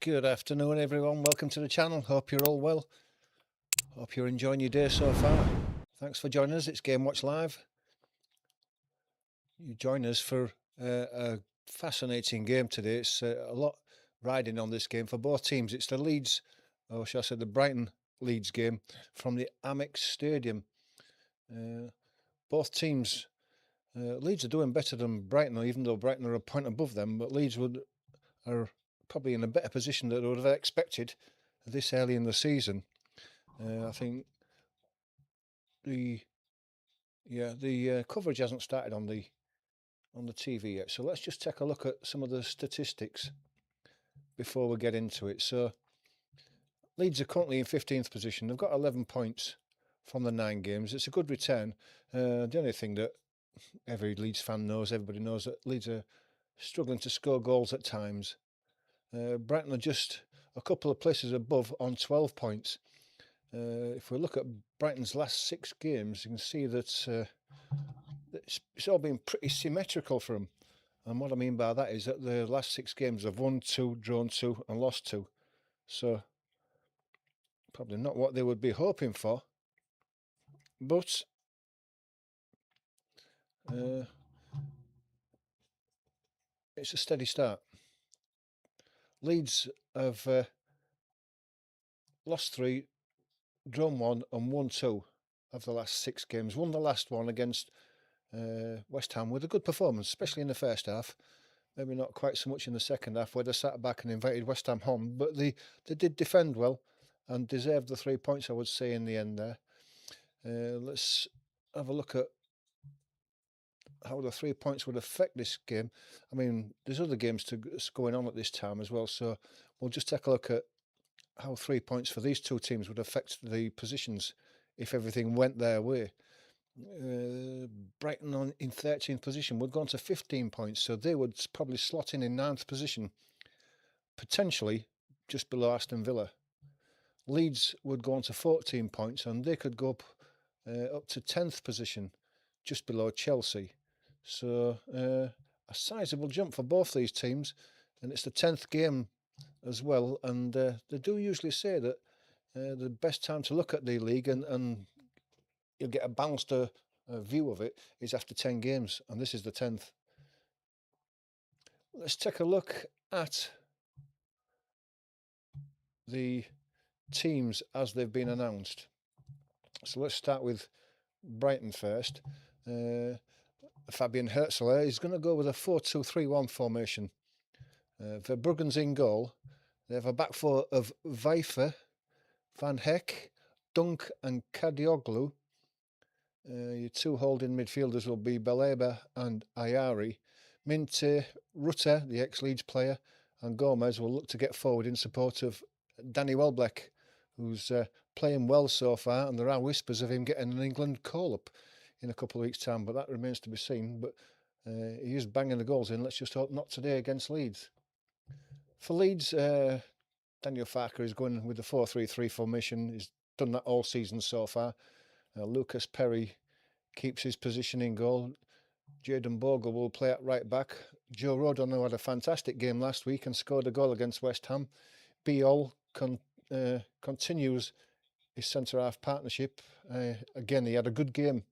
Good afternoon, everyone. Welcome to the channel. Hope you're all well. Hope you're enjoying your day so far. Thanks for joining us. It's Game Watch Live. You join us for a fascinating game today. It's a lot riding on this game for both teams. It's the Leeds, or shall I say the Brighton Leeds game from the Amex Stadium. Both teams, Leeds are doing better than Brighton, even though Brighton are a point above them, but Leeds are probably in a better position than I would have expected this early in the season. I think the coverage hasn't started on the TV yet, so let's just take a look at some of the statistics before we get into it. So Leeds are currently in 15th position. They've got 11 points from the 9 games. It's a good return. The only thing that every Leeds fan knows, everybody knows, that Leeds are struggling to score goals at times. Brighton are just a couple of places above on 12 points. If we look at Brighton's last 6 games, you can see that it's all been pretty symmetrical for them. And what I mean by that is that the last 6 games have won 2, drawn 2 and lost 2. So probably not what they would be hoping for. But it's a steady start. Leeds have lost 3, drawn 1 and won 2 of the last 6 games. Won the last one against West Ham with a good performance, especially in the first half. Maybe not quite so much in the second half, where they sat back and invited West Ham home, but they did defend well and deserved the 3 points, I would say, in the end there. Let's have a look at how the 3 points would affect this game. I mean, there's other games going on at this time as well, so we'll just take a look at how 3 points for these two teams would affect the positions if everything went their way. Brighton in 13th position would go on to 15 points, so they would probably slot in 9th position, potentially just below Aston Villa. Leeds would go on to 14 points, and they could go up to 10th position, just below Chelsea. So a sizable jump for both these teams, and it's the 10th game as well. And they do usually say that the best time to look at the league and you'll get a balanced view of it is after 10 games, and this is the 10th. Let's take a look at the teams as they've been announced. So let's start with Brighton first. Fabian Herzler is going to go with a 4-2-3-1 formation. Verbruggen's in goal. They have a back four of Vijver, Van Heck, Dunk and Kadioglu. Your 2 holding midfielders will be Baleba and Ayari. Minte, Rutter, the ex-Leeds player, and Gomez will look to get forward in support of Danny Welbeck, who's playing well so far, and there are whispers of him getting an England call-up in a couple of weeks' time, but that remains to be seen. But he is banging the goals in. Let's just hope not today against Leeds. For Leeds, Daniel Farke is going with the 4-3-3 formation. He's done that all season so far. Lucas Perry keeps his position in goal. Jayden Bogle will play at right back. Joe Rodon, who had a fantastic game last week and scored a goal against West Ham. Biol continues his centre-half partnership. Again, he had a good game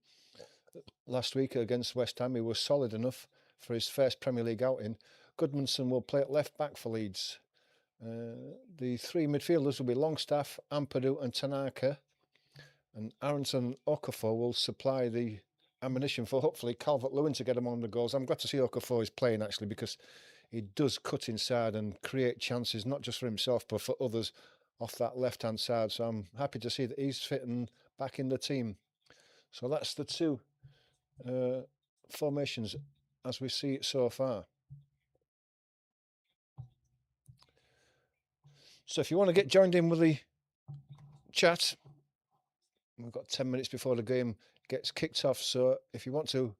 last week against West Ham. He was solid enough for his first Premier League outing. Goodmanson will play at left back for Leeds. The 3 midfielders will be Longstaff, Ampadu and Tanaka. And Aronson Okafor will supply the ammunition for hopefully Calvert-Lewin to get him on the goals. I'm glad to see Okafor is playing, actually, because he does cut inside and create chances, not just for himself, but for others off that left-hand side. So I'm happy to see that he's fit and back in the team. So that's the 2 formations as we see it so far. So if you want to get joined in with the chat, we've got 10 minutes before the game gets kicked off. So if you want to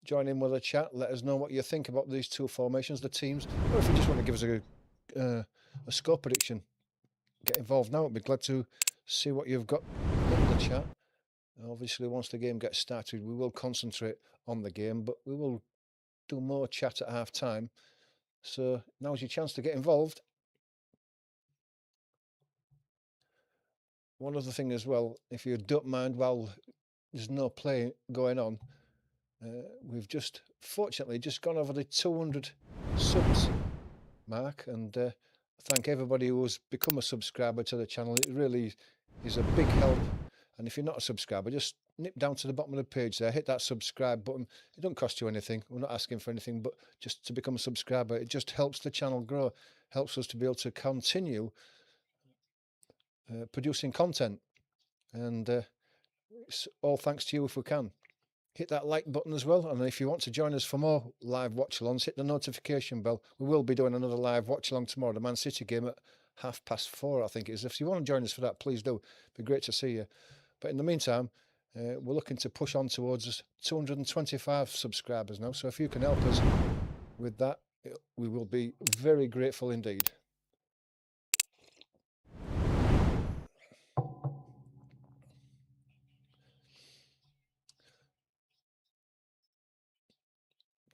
join in with the chat, let us know what you think about these 2 formations, the teams, or if you just want to give us a score prediction, get involved now. I'd be glad to see what you've got in the chat. Obviously, once the game gets started, we will concentrate on the game, but we will do more chat at half time. So now's your chance to get involved. one other thing as well, if you don't mind, while there's no play going on, we've fortunately just gone over the 200 subs mark, and thank everybody who has become a subscriber to the channel. It really is a big help. And if you're not a subscriber, just nip down to the bottom of the page there, hit that subscribe button. It doesn't cost you anything. We're not asking for anything, but just to become a subscriber. It just helps the channel grow, helps us to be able to continue producing content. And it's all thanks to you if we can. Hit that like button as well. And if you want to join us for more live watch-alongs, hit the notification bell. We will be doing another live watch-along tomorrow, the Man City game at 4:30, I think it is. If you want to join us for that, please do. It'd be great to see you. But in the meantime, we're looking to push on towards 225 subscribers now. So if you can help us with that, we will be very grateful indeed.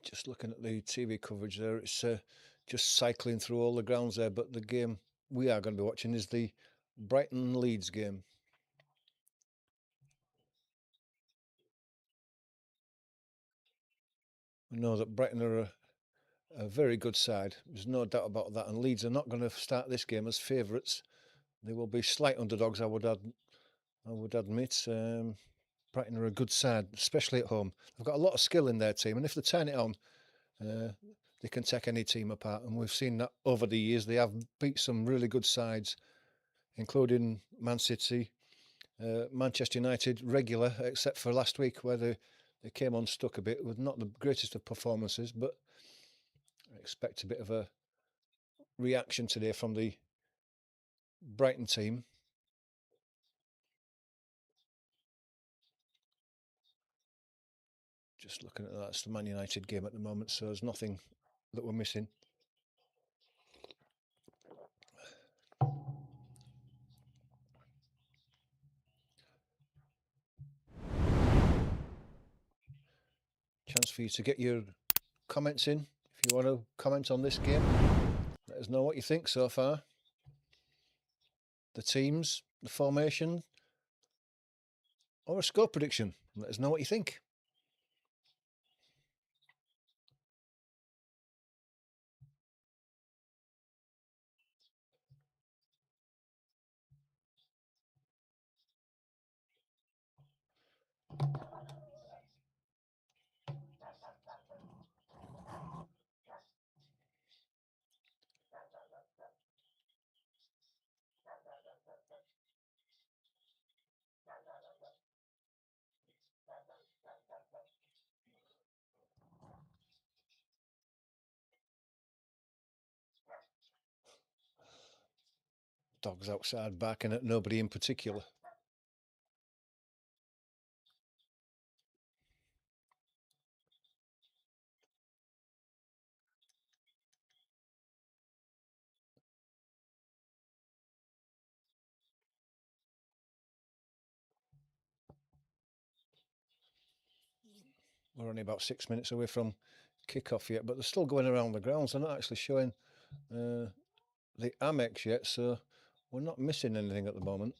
Just looking at the TV coverage there, it's just cycling through all the grounds there. But the game we are going to be watching is the Brighton Leeds game. We know that Brighton are a very good side. There's no doubt about that. And Leeds are not going to start this game as favourites. They will be slight underdogs, I would admit. Brighton are a good side, especially at home. They've got a lot of skill in their team, and if they turn it on, they can take any team apart. And we've seen that over the years. They have beat some really good sides, including Man City, Manchester United, regular, except for last week where they came unstuck a bit with not the greatest of performances, but I expect a bit of a reaction today from the Brighton team. Just looking at that, it's the Man United game at the moment, so there's nothing that we're missing. Chance for you to get your comments in if you want to comment on this game. Let us know what you think so far. The teams, the formation, or a score prediction. Let us know what you think. Dogs outside barking at nobody in particular. We're only about 6 minutes away from kick-off yet, but they're still going around the grounds. They're not actually showing the Amex yet, so we're not missing anything at the moment.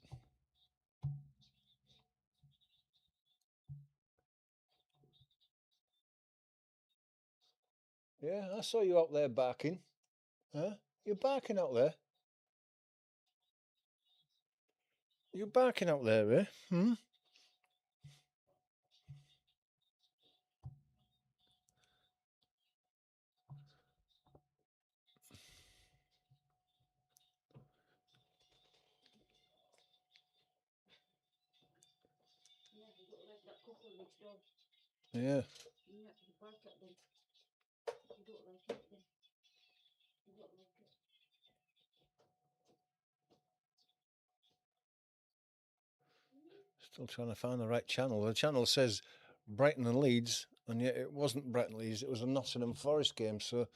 Yeah, I saw you out there barking. Huh? You're barking out there? You're barking out there, eh? Hmm? Yeah. Still trying to find the right channel. The channel says Brighton and Leeds, and yet it wasn't Brighton Leeds. It was a Nottingham Forest game. So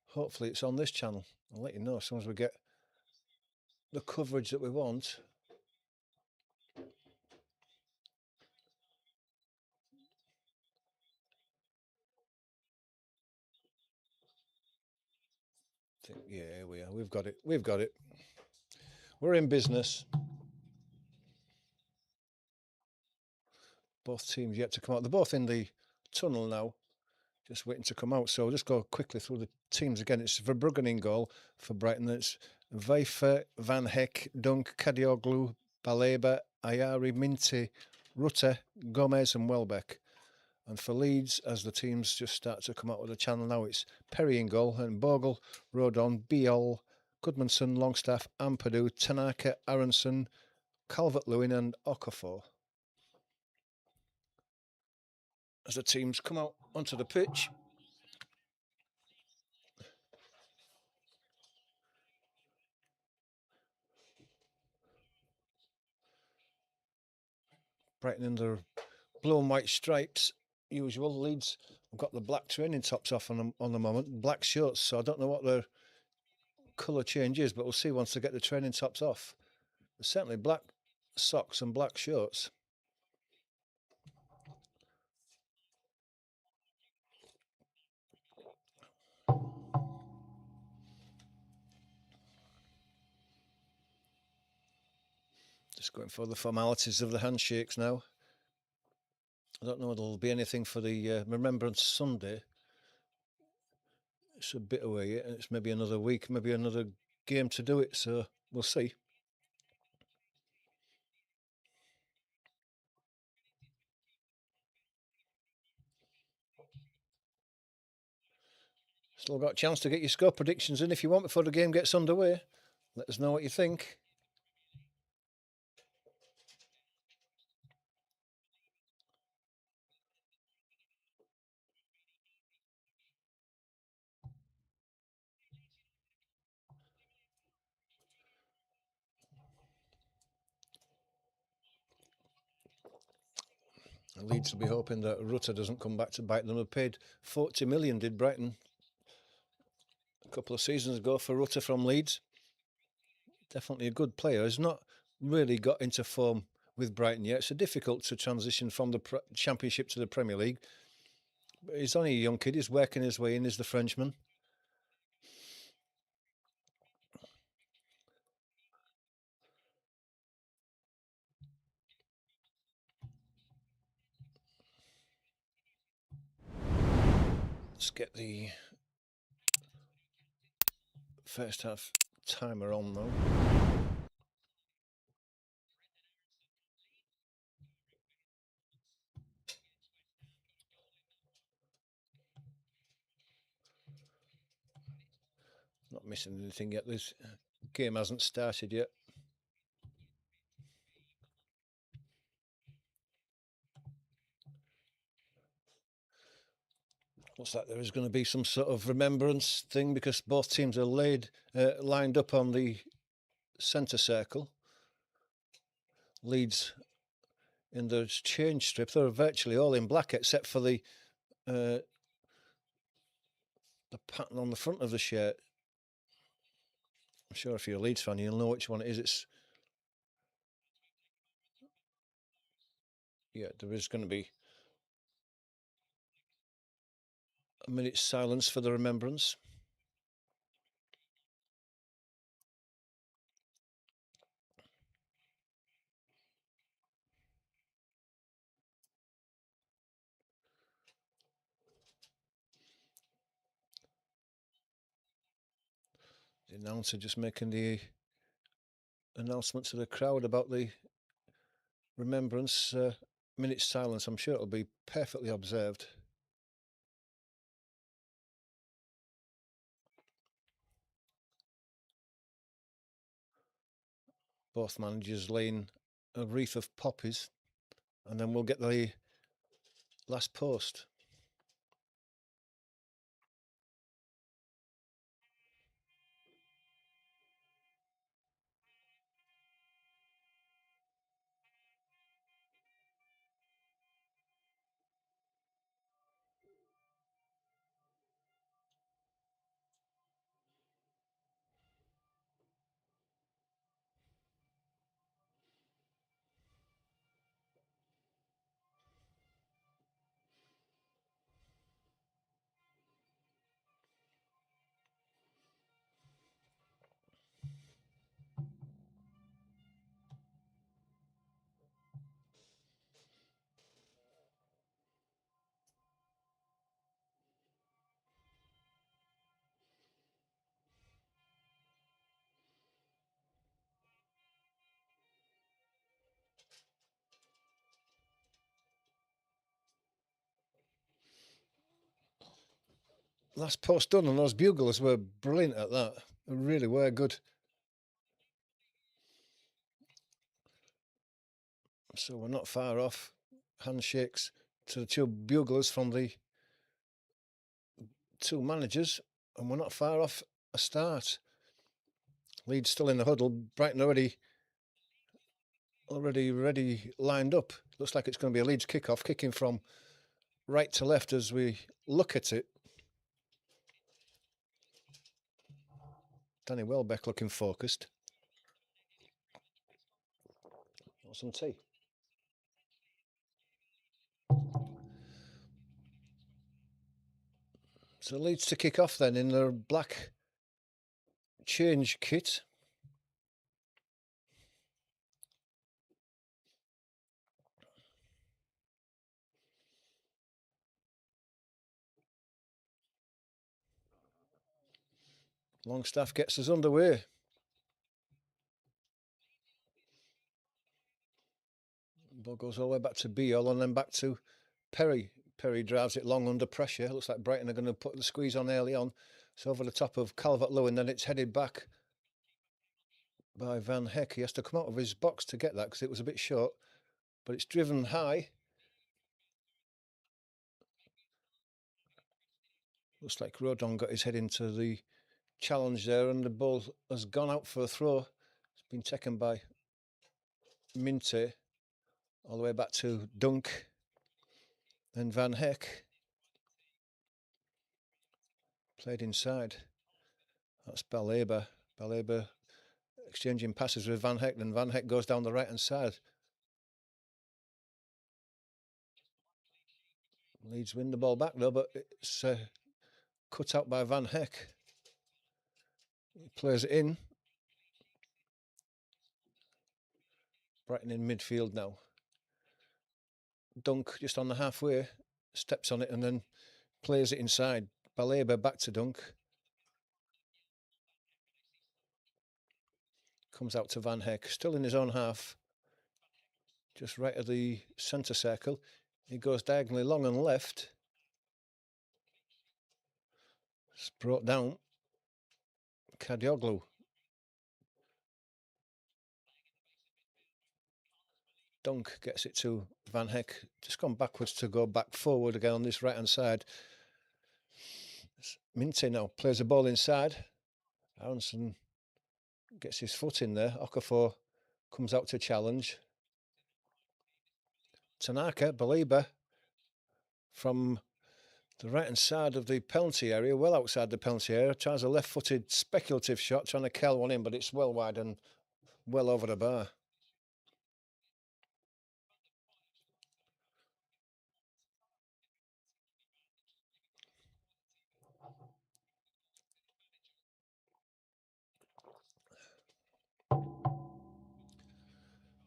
hopefully it's on this channel. I'll let you know as soon as we get the coverage that we want. Yeah, we are. We've got it. We've got it. We're in business. Both teams yet to come out. They're both in the tunnel now, just waiting to come out. So we'll just go quickly through the teams again. It's Verbruggen in goal for Brighton. It's Vijver, Van Heck, Dunk, Kadioglu, Baleba, Ayari, Minty, Rutte, Gomez and Welbeck. And for Leeds, as the teams just start to come out of the channel now, it's Perry in goal and Bogle, Rodon, Biol, Goodmanson, Longstaff, Ampadu, Tanaka, Aronson, Calvert-Lewin and Okafor. As the teams come out onto the pitch, Brighton in their blue and white stripes, usual. Leeds have got the black training tops off on the moment, black shorts, so I don't know what their colour change is, but we'll see once they get the training tops off. There's certainly black socks and black shorts. Just going for the formalities of the handshakes now. I don't know whether there'll be anything for the Remembrance Sunday. It's a bit away yet, and it's maybe another week, maybe another game to do it, so we'll see. Still got a chance to get your score predictions in if you want before the game gets underway. Let us know what you think. Leeds will be hoping that Rutter doesn't come back to bite them. They paid 40 million, did Brighton, a couple of seasons ago for Rutter from Leeds. Definitely a good player. He's not really got into form with Brighton yet. It's difficult to transition from the Championship to the Premier League. But he's only a young kid. He's working his way in as the Frenchman. Let's get the first half timer on though. Not missing anything yet. This game hasn't started yet. Looks like there is going to be some sort of remembrance thing because both teams are lined up on the centre circle. Leeds in the change strip, they're virtually all in black except for the pattern on the front of the shirt. I'm sure if you're a Leeds fan, you'll know which one it is. Yeah, there is going to be a minute's silence for the remembrance. The announcer just making the announcement to the crowd about the remembrance minute's silence. I'm sure it'll be perfectly observed. Both managers laying a wreath of poppies, and then we'll get the last post. last post done, and those buglers were brilliant at that. They really were good. So we're not far off. Handshakes to the two buglers from the two managers, and we're not far off a start. Leeds still in the huddle. Brighton already ready lined up. Looks like it's going to be a Leeds kickoff, kicking from right to left as we look at it. Danny Welbeck looking focused. Want some tea? So Leeds to kick off then in their black change kit. Longstaff gets us underway. Ball goes all the way back to Beale and then back to Perry. Perry drives it long under pressure. Looks like Brighton are going to put the squeeze on early on. It's over the top of Calvert-Lewin, then it's headed back by Van Heck. He has to come out of his box to get that because it was a bit short, but it's driven high. Looks like Rodon got his head into the challenge there, and the ball has gone out for a throw. It's been taken by Minte all the way back to Dunk. Then Van Heck played inside. That's Baleba. Baleba exchanging passes with Van Heck. Then Van Heck goes down the right-hand side. Leeds win the ball back though, but it's cut out by Van Heck. He plays it in. Brighton in midfield now. Dunk just on the halfway, steps on it and then plays it inside. Baleba back to Dunk. Comes out to Van Heck, still in his own half. Just right at the centre circle. He goes diagonally long and left. It's brought down. Kadioglu. Dunk gets it to Van Heck. Just gone backwards to go back forward again on this right-hand side. Minte now plays the ball inside. Aronson gets his foot in there. Okafor comes out to challenge. Tanaka, Baleba, from the right-hand side of the penalty area, well outside the penalty area, tries a left-footed speculative shot, trying to curl one in, but it's well wide and well over the bar.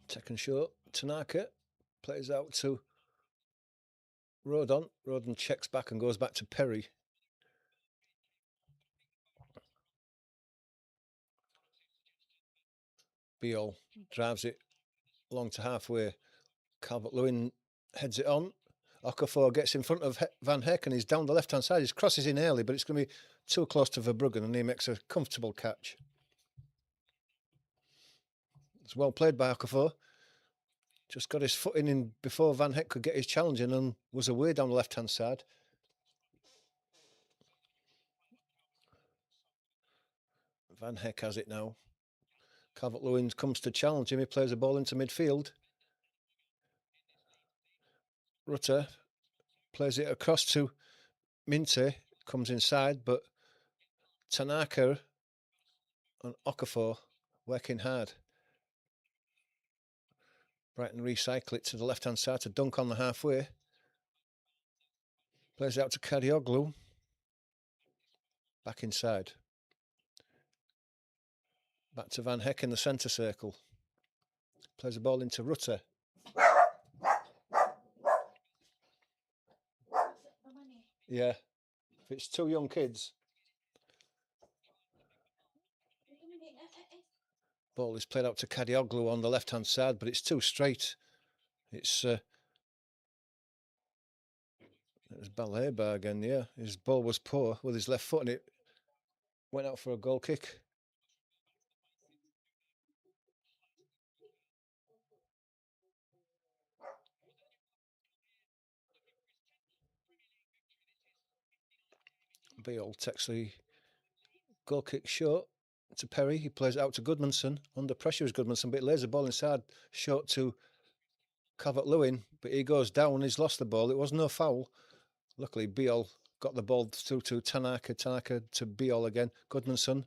Second shot, Tanaka plays out to Rodon. Rodon checks back and goes back to Perry. Beale drives it long to halfway. Calvert-Lewin heads it on. Okafor gets in front of Van Heck and he's down the left-hand side. He crosses in early, but it's going to be too close to Verbruggen and he makes a comfortable catch. It's well played by Okafor. Just got his foot in before Van Heck could get his challenge in and was away down the left-hand side. Van Heck has it now. Calvert-Lewin comes to challenge him. He plays the ball into midfield. Rutter plays it across to Minte. Comes inside, but Tanaka and Okafor working hard. Brighton recycle it to the left-hand side to Dunk on the halfway. Plays it out to Kadioglu. Back inside. Back to Van Heck in the centre circle. Plays the ball into Rutter. Yeah. If it's two young kids. Ball is played out to Kadioglu on the left-hand side, but it's too straight. It's It was Baleba again, yeah. His ball was poor with his left foot and it went out for a goal kick. Beale takes the goal kick short to Perry. He plays it out to Goodmanson. Under pressure is Goodmanson, but he lays the ball inside short to Calvert-Lewin, but he goes down. He's lost the ball. It was no foul. Luckily, Beale got the ball through to Tanaka. Tanaka to Beale again. Goodmanson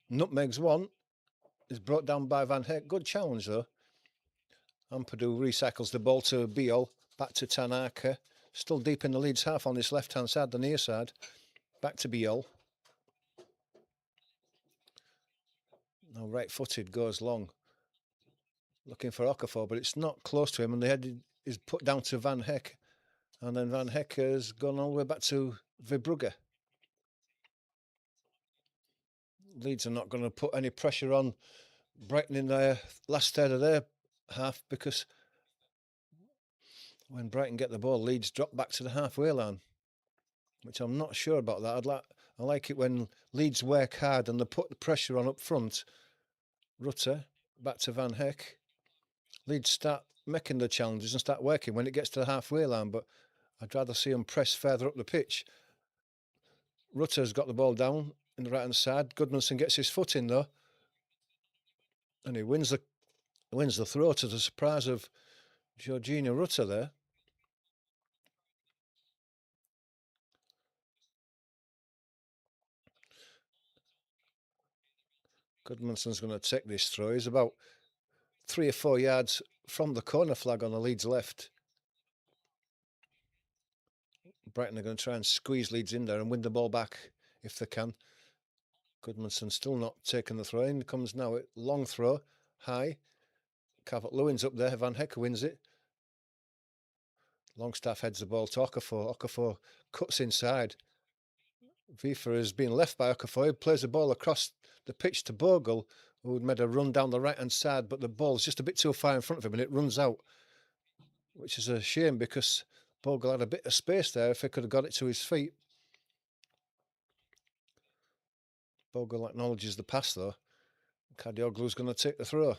nutmegs one. Is brought down by Van Heck. Good challenge though. Ampadu recycles the ball to Beale. Back to Tanaka. Still deep in the Leeds half on this left-hand side, the near side. Back to Beale. Now right-footed, goes long. Looking for Okafor, but it's not close to him. And the head is put down to Van Heck. And then Van Heck has gone all the way back to Verbrugge. Leeds are not going to put any pressure on Brighton in their last third of their half, because when Brighton get the ball, Leeds drop back to the halfway line, which I'm not sure about that. I like it when Leeds work hard and they put the pressure on up front. Rutter, back to Van Heck. Leeds start making the challenges and start working when it gets to the halfway line, but I'd rather see them press further up the pitch. Rutter's got the ball down in the right-hand side. Goodmanson gets his foot in though, and he wins the throw to the surprise of Jorginho Rutter there. Goodmanson's going to take this throw. He's about 3 or 4 yards from the corner flag on the Leeds left. Brighton are going to try and squeeze Leeds in there and win the ball back if they can. Goodmanson still not taking the throw. In comes now a long throw, high. Calvert-Lewin's up there. Van Heck wins it. Longstaff heads the ball to Okafor. Okafor cuts inside. Vifa has been left by Okafor. He plays the ball across the pitch to Bogle, who had made a run down the right-hand side, but the ball's just a bit too far in front of him and it runs out, which is a shame because Bogle had a bit of space there if he could have got it to his feet. Bogle acknowledges the pass though. Kadioglu's going to take the throw.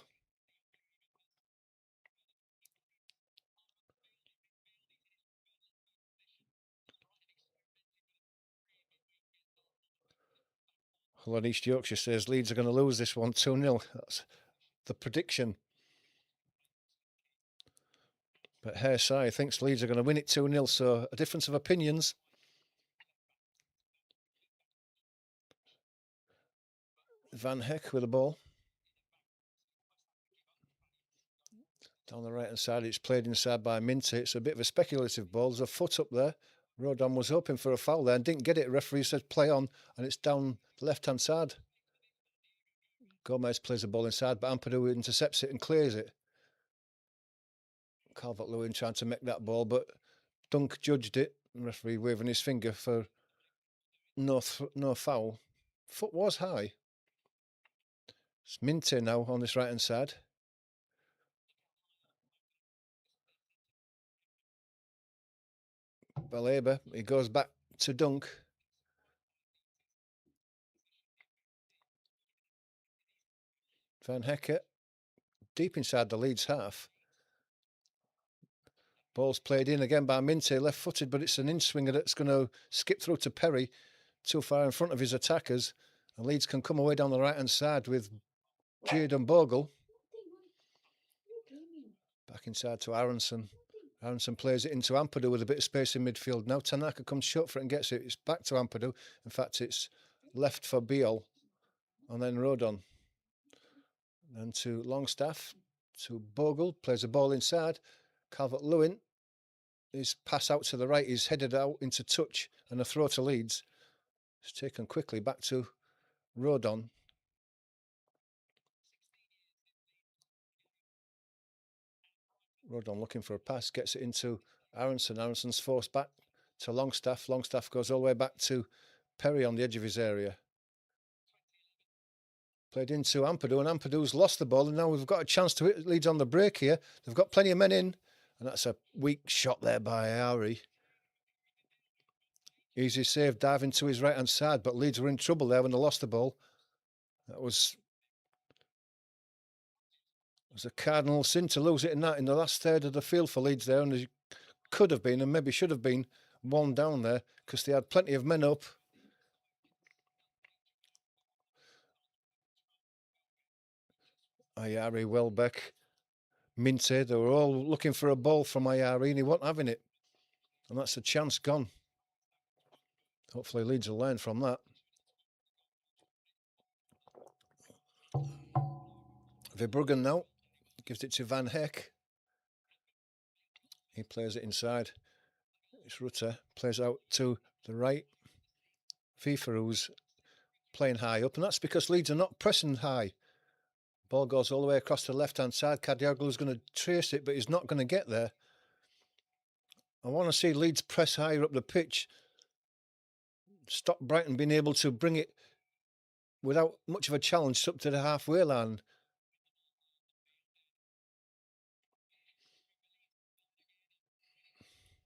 Hull on East Yorkshire says Leeds are going to lose this one 2-0. That's the prediction. But Hersai thinks Leeds are going to win it 2-0, so a difference of opinions. Van Heck with the ball. Down the right-hand side, it's played inside by Minty. It's a bit of a speculative ball. There's a foot up there. Rodon was hoping for a foul there and didn't get it. Referee said play on, and it's down the left-hand side. Gomez plays the ball inside, but Ampadu intercepts it and clears it. Calvert-Lewin trying to make that ball, but Dunk judged it. Referee waving his finger for no foul. Foot was high. It's Minty now on this right-hand side. Baleba, he goes back to Dunk. Van Hecker, deep inside the Leeds half. Ball's played in again by Minty, left-footed, but it's an in-swinger that's going to skip through to Perry, too far in front of his attackers. And Leeds can come away down the right-hand side with Jadon Bogle. Back inside to Aronson. Aronson plays it into Ampadu with a bit of space in midfield. Now Tanaka comes short for it and gets it. It's back to Ampadu. In fact, it's left for Beale. And then Rodon. Then to Longstaff. To Bogle. Plays the ball inside. Calvert-Lewin. His pass out to the right is headed out into touch. And a throw to Leeds. It's taken quickly back to Rodon. Rodon looking for a pass, gets it into Aronson. Aronson's forced back to Longstaff. Longstaff goes all the way back to Perry on the edge of his area. Played into Ampadu, and Ampadu's lost the ball, and now we've got a chance to hit Leeds on the break here. They've got plenty of men in, and that's a weak shot there by Ari. Easy save, diving to his right-hand side, but Leeds were in trouble there when they lost the ball. That was a cardinal sin to lose it in the last third of the field for Leeds there, and there could have been and maybe should have been one down there because they had plenty of men up. Ayari, Welbeck, Minte, they were all looking for a ball from Ayari and he wasn't having it. And that's a chance gone. Hopefully Leeds will learn from that. Verbruggen now gives it to Van Heck. He plays it inside. It's Rutter, plays out to the right. FIFA, who's playing high up, and that's because Leeds are not pressing high. Ball goes all the way across the left-hand side. Kadioglu's going to trace it, but he's not going to get there. I want to see Leeds press higher up the pitch. Stop Brighton being able to bring it without much of a challenge up to the halfway line.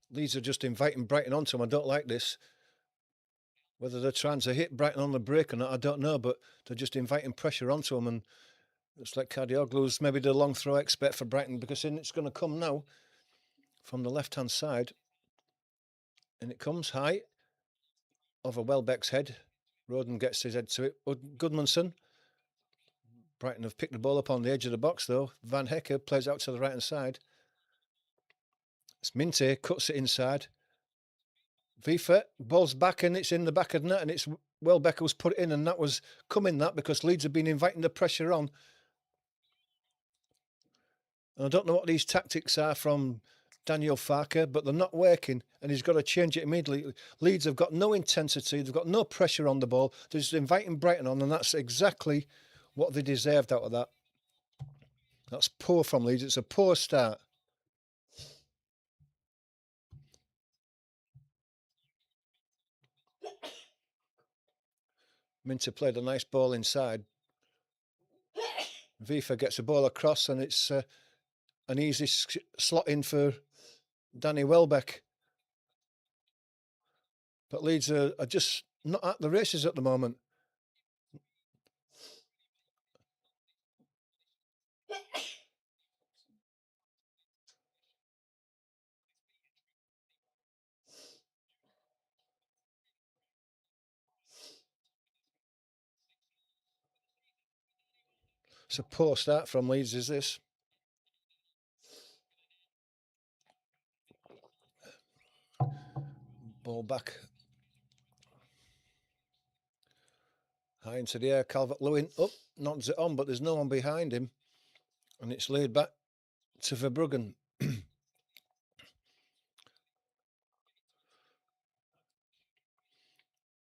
Leeds are just inviting Brighton onto them. I don't like this. Whether they're trying to hit Brighton on the break or not, I don't know, but they're just inviting pressure onto them. And it's like Kadioglu's maybe the long throw expert for Brighton, because it's going to come now from the left-hand side. And it comes high over Welbeck's head. Roden gets his head to it. Goodmanson. Brighton have picked the ball up on the edge of the box, though. Van Hecker plays out to the right-hand side. It's Minte, cuts it inside. FIFA, ball's back and it's in the back of the net, and it's Welbeck who's put it in, and that was coming because Leeds have been inviting the pressure on. And I don't know what these tactics are from Daniel Farke, but they're not working, and he's got to change it immediately. Leeds have got no intensity, they've got no pressure on the ball, they're just inviting Brighton on, and that's exactly what they deserved out of that. That's poor from Leeds, it's a poor start. Minter played a nice ball inside. FIFA gets a ball across, and it's an easy slot in for Danny Welbeck. But Leeds are just not at the races at the moment. It's a poor start from Leeds, is this? Ball back. High into the air, Calvert-Lewin up, knocks it on, but there's no one behind him. And it's laid back to Verbruggen. And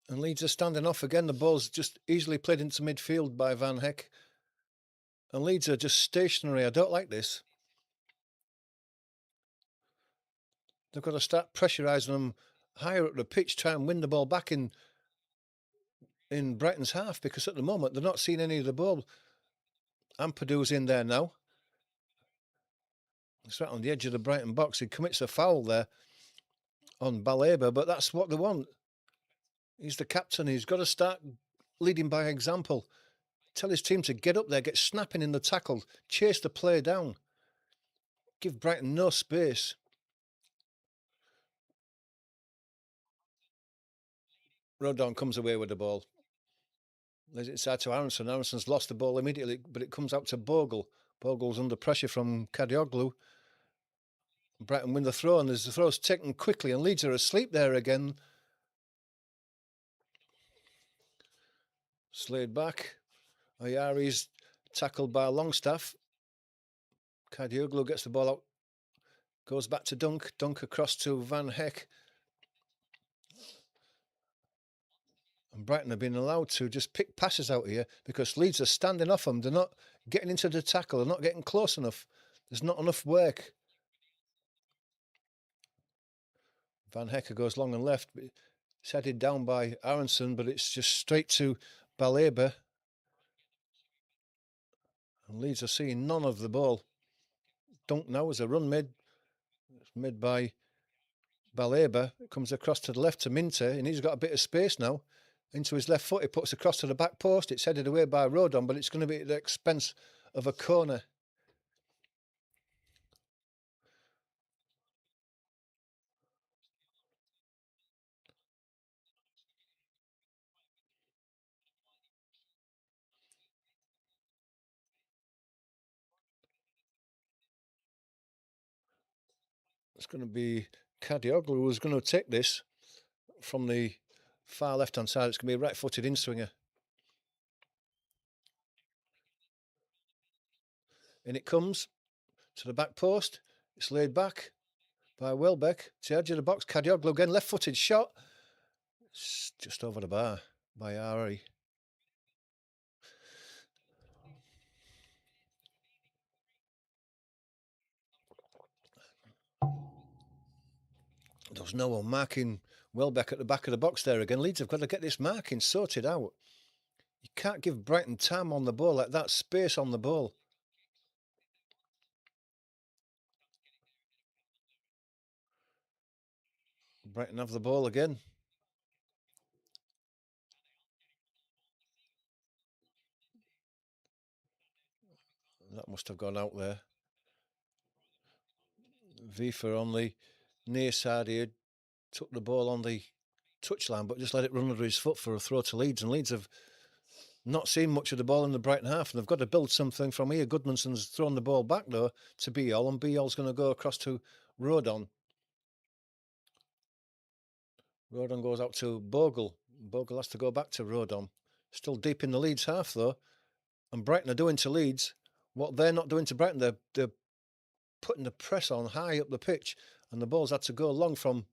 Leeds are standing off again. The ball's just easily played into midfield by Van Heck. And Leeds are just stationary. I don't like this. They've got to start pressurising them higher up the pitch, try and win the ball back in Brighton's half, because at the moment they're not seeing any of the ball. Ampadu's in there now. It's right on the edge of the Brighton box. He commits a foul there on Baleba, but that's what they want. He's the captain. He's got to start leading by example. Tell his team to get up there, get snapping in the tackle, chase the play down. Give Brighton no space. Rodon comes away with the ball. Lays it inside to Aronson. Aronson's lost the ball immediately, but it comes out to Bogle. Bogle's under pressure from Kadioglu. Brighton win the throw, and as the throw's taken quickly, and Leeds are asleep there again. Slayed back. Ayari's tackled by Longstaff. Kadioglu gets the ball out. Goes back to Dunk. Dunk across to Van Heck. And Brighton have been allowed to just pick passes out here because Leeds are standing off them. They're not getting into the tackle. They're not getting close enough. There's not enough work. Van Hecker goes long and left. It's headed down by Aronson, but it's just straight to Baleba. And Leeds are seeing none of the ball. Dunk now is a run made. It's made by Baleba comes across to the left to Minter, and he's got a bit of space now. Into his left foot, he puts across to the back post. It's headed away by Rodon, but it's going to be at the expense of a corner. It's going to be Kadioglu who's going to take this from the far left-hand side. It's going to be a right-footed in-swinger. In it comes to the back post. It's laid back by Welbeck to the edge of the box. Kadioglu again, left-footed shot. It's just over the bar by Ari. There's no one marking Welbeck at the back of the box there again. Leeds have got to get this marking sorted out. You can't give Brighton time on the ball like that, space on the ball. Brighton have the ball again. That must have gone out there. Vifa on the near side here took the ball on the touchline, but just let it run under his foot for a throw to Leeds. And Leeds have not seen much of the ball in the Brighton half, and they've got to build something from here. Goodmanson's thrown the ball back though to Biol, and Biol's going to go across to Rodon. Rodon goes out to Bogle. Bogle has to go back to Rodon. Still deep in the Leeds half though, and Brighton are doing to Leeds what they're not doing to Brighton. They're putting the press on high up the pitch, and the ball's had to go long from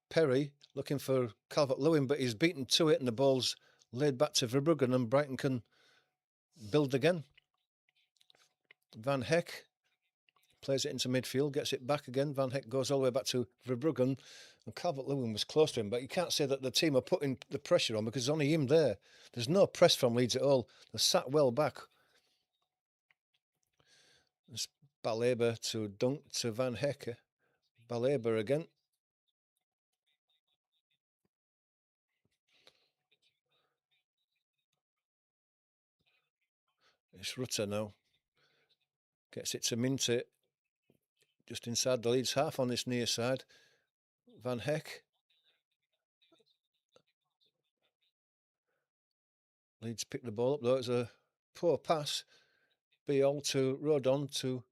Perry looking for Calvert-Lewin, but he's beaten to it, and the ball's laid back to Verbruggen, and Brighton can build again. Van Heck plays it into midfield, gets it back again. Van Heck goes all the way back to Verbruggen, and Calvert-Lewin was close to him, but you can't say that the team are putting the pressure on because there's only him there. There's no press from Leeds at all. They're sat well back. It's Baleba to Dunk to Van Heck. Baleba again. It's Rutter now. Gets it to Minter just inside the Leeds half on this near side. Van Heck. Leeds pick the ball up though. It's a poor pass. Biol to Rodon to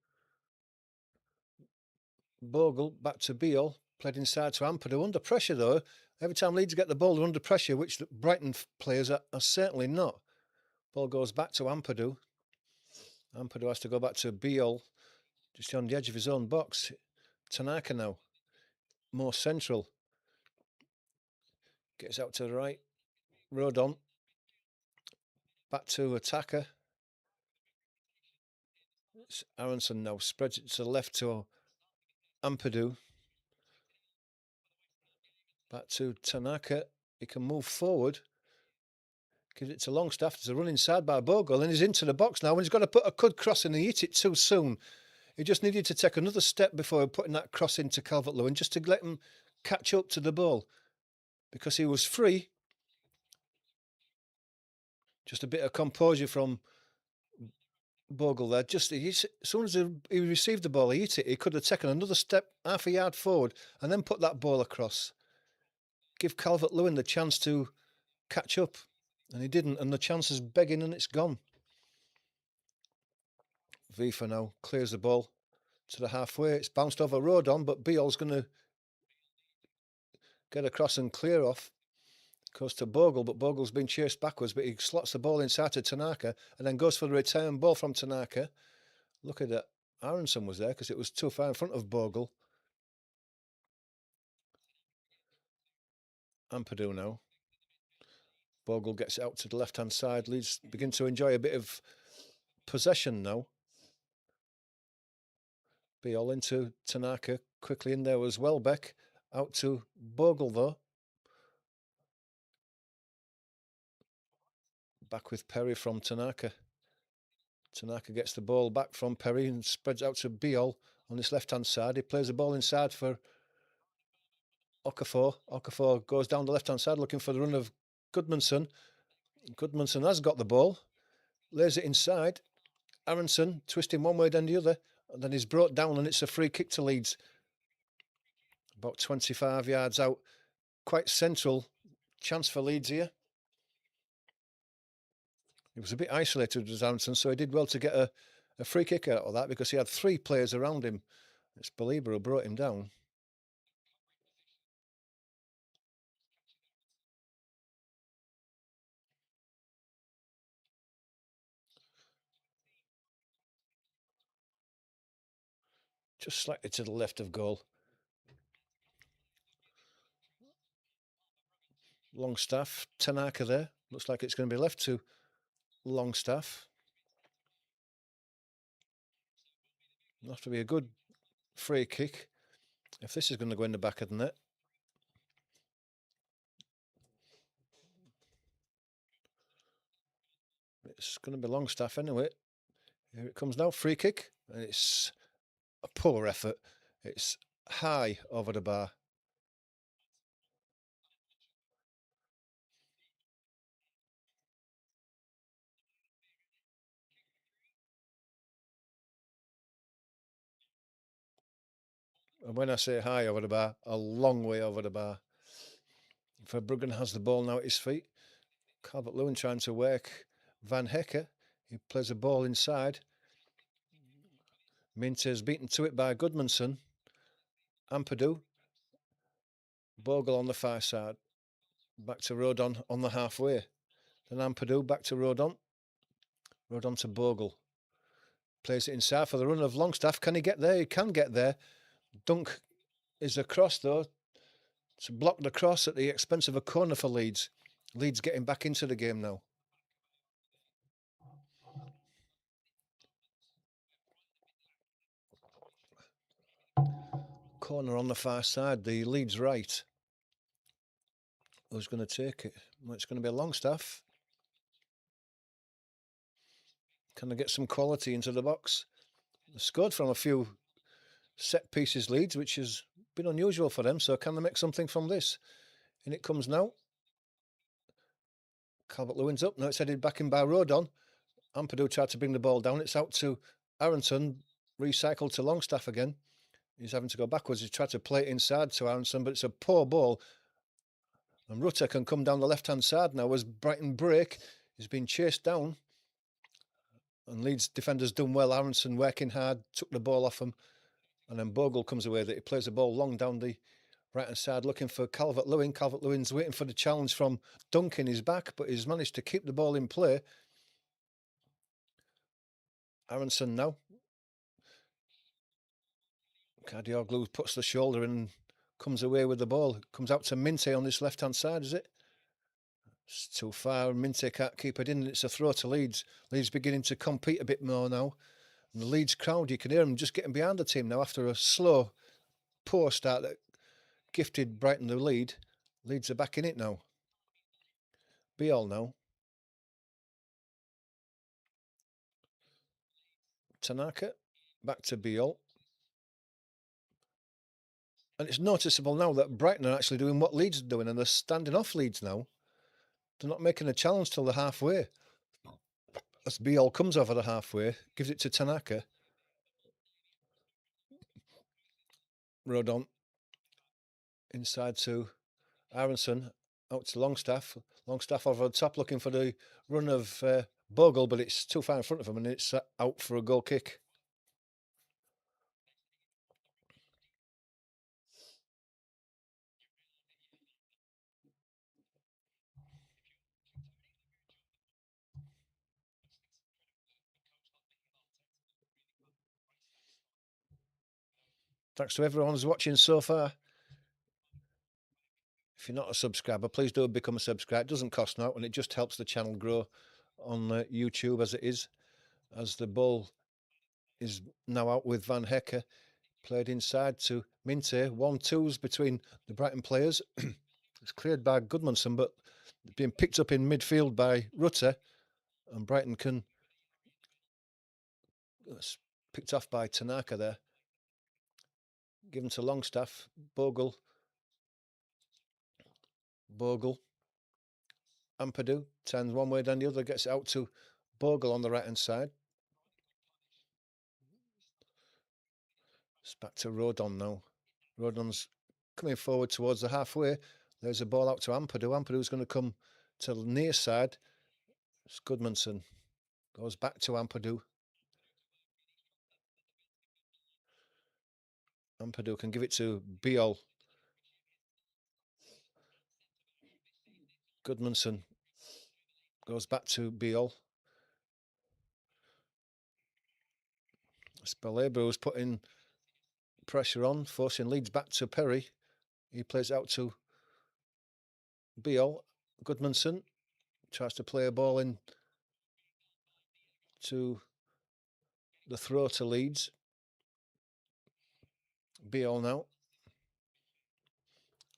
Bogle, back to Biol. Played inside to Ampadu. Under pressure though. Every time Leeds get the ball, they're under pressure, which the Brighton players are certainly not. Ball goes back to Ampadu. Ampadu has to go back to Biol, just on the edge of his own box. Tanaka now, more central. Gets out to the right. Rodon. Back to attacker. It's Aronson now spreads it to the left to Ampadu. Back to Tanaka. He can move forward. Gives it to Longstaff. There's a run inside by Bogle, and he's into the box now. And he's got to put a good cross in. He hit it too soon. He just needed to take another step before putting that cross into Calvert-Lewin, just to let him catch up to the ball, because he was free. Just a bit of composure from Bogle there. Just as soon as he received the ball, he hit it. He could have taken another step, half a yard forward, and then put that ball across. Give Calvert-Lewin the chance to catch up, and he didn't. And the chance is begging, and it's gone. Vifa now clears the ball to the halfway. It's bounced over Rodon, but Biol's going to get across and clear off. Goes to Bogle, but Bogle's been chased backwards, but he slots the ball inside to Tanaka and then goes for the return ball from Tanaka. Look at that. Aronson was there because it was too far in front of Bogle. Ampadu now. Bogle gets it out to the left-hand side. Leeds begin to enjoy a bit of possession now. Biol into Tanaka. Quickly in there was Welbeck. Out to Bogle though. Back with Perry from Tanaka. Tanaka gets the ball back from Perry and spreads out to Biol on this left-hand side. He plays the ball inside for Okafor goes down the left-hand side looking for the run of Goodmanson. Goodmanson has got the ball, lays it inside. Aronson twisting one way then the other, and then he's brought down and it's a free kick to Leeds. About 25 yards out. Quite central chance for Leeds here. He was a bit isolated with Aronson, so he did well to get a free kick out of that because he had 3 players around him. It's Belieber who brought him down. Just slightly to the left of goal. Longstaff, Tanaka there. Looks like it's going to be left to Longstaff. It'll have to be a good free kick if this is going to go in the back of the net. It's going to be Longstaff anyway. Here it comes now, free kick, and it's a poor effort. It's high over the bar. And when I say high over the bar, a long way over the bar. Verbruggen has the ball now at his feet. Calvert-Lewin trying to work Van Hecke. He plays a ball inside. Minte is beaten to it by Goodmanson. Ampadu. Bogle on the far side. Back to Rodon on the halfway. Then Ampadu back to Rodon. Rodon to Bogle. Plays it inside for the run of Longstaff. Can he get there? He can get there. Dunk is across though. To block the cross at the expense of a corner for Leeds. Leeds getting back into the game now. Corner on the far side, the Leeds right. Who's going to take it? Well, it's going to be Longstaff. Can they get some quality into the box? They scored from a few set pieces Leeds, which has been unusual for them. So can they make something from this? And it comes now. Calvert-Lewin's up. Now it's headed back in by Rodon. Ampadu tried to bring the ball down. It's out to Aronson. Recycled to Longstaff again. He's having to go backwards. He's tried to play it inside to Aronson, but it's a poor ball. And Rutter can come down the left-hand side now as Brighton break. He's been chased down. And Leeds defenders done well. Aronson working hard, took the ball off him. And then Bogle comes away that he plays the ball long down the right-hand side looking for Calvert-Lewin. Calvert-Lewin's waiting for the challenge from Dunk in his back, but he's managed to keep the ball in play. Aronson now. Kadioglu puts the shoulder in and comes away with the ball. Comes out to Minte on this left-hand side, is it? It's too far. Minte can't keep it in. It's a throw to Leeds. Leeds beginning to compete a bit more now. And the Leeds crowd, you can hear them just getting behind the team now after a slow, poor start that gifted Brighton the lead. Leeds are back in it now. Biol now. Tanaka. Back to Biol. And it's noticeable now that Brighton are actually doing what Leeds are doing and they're standing off Leeds now. They're not making a challenge till the halfway. As Biol comes over the halfway, gives it to Tanaka. Rodon. Inside to Aronson. Out to Longstaff. Longstaff over the top looking for the run of Bogle, but it's too far in front of him and it's out for a goal kick. Thanks to everyone who's watching so far. If you're not a subscriber, please do become a subscriber. It doesn't cost now, and it just helps the channel grow on YouTube as it is. As the ball is now out with Van Hecke, played inside to Minte. 1-2s between the Brighton players. It's cleared by Goodmanson, but being picked up in midfield by Rutter, and Brighton can. It's picked off by Tanaka there. Given to Longstaff. Bogle Bogle. Ampadu turns one way, then the other, gets it out to Bogle on the right-hand side. It's back to Rodon now. Rodon's coming forward towards the halfway. There's a ball out to Ampadu. Ampadu's going to come to the near side. It's Goodmanson. Goes back to Ampadu. Ampadu can give it to Biol. Goodmanson goes back to Biol. Spalabro was putting pressure on, forcing Leeds back to Perry. He plays out to Biol. Goodmanson tries to play a ball in to the throw to Leeds. Biol now.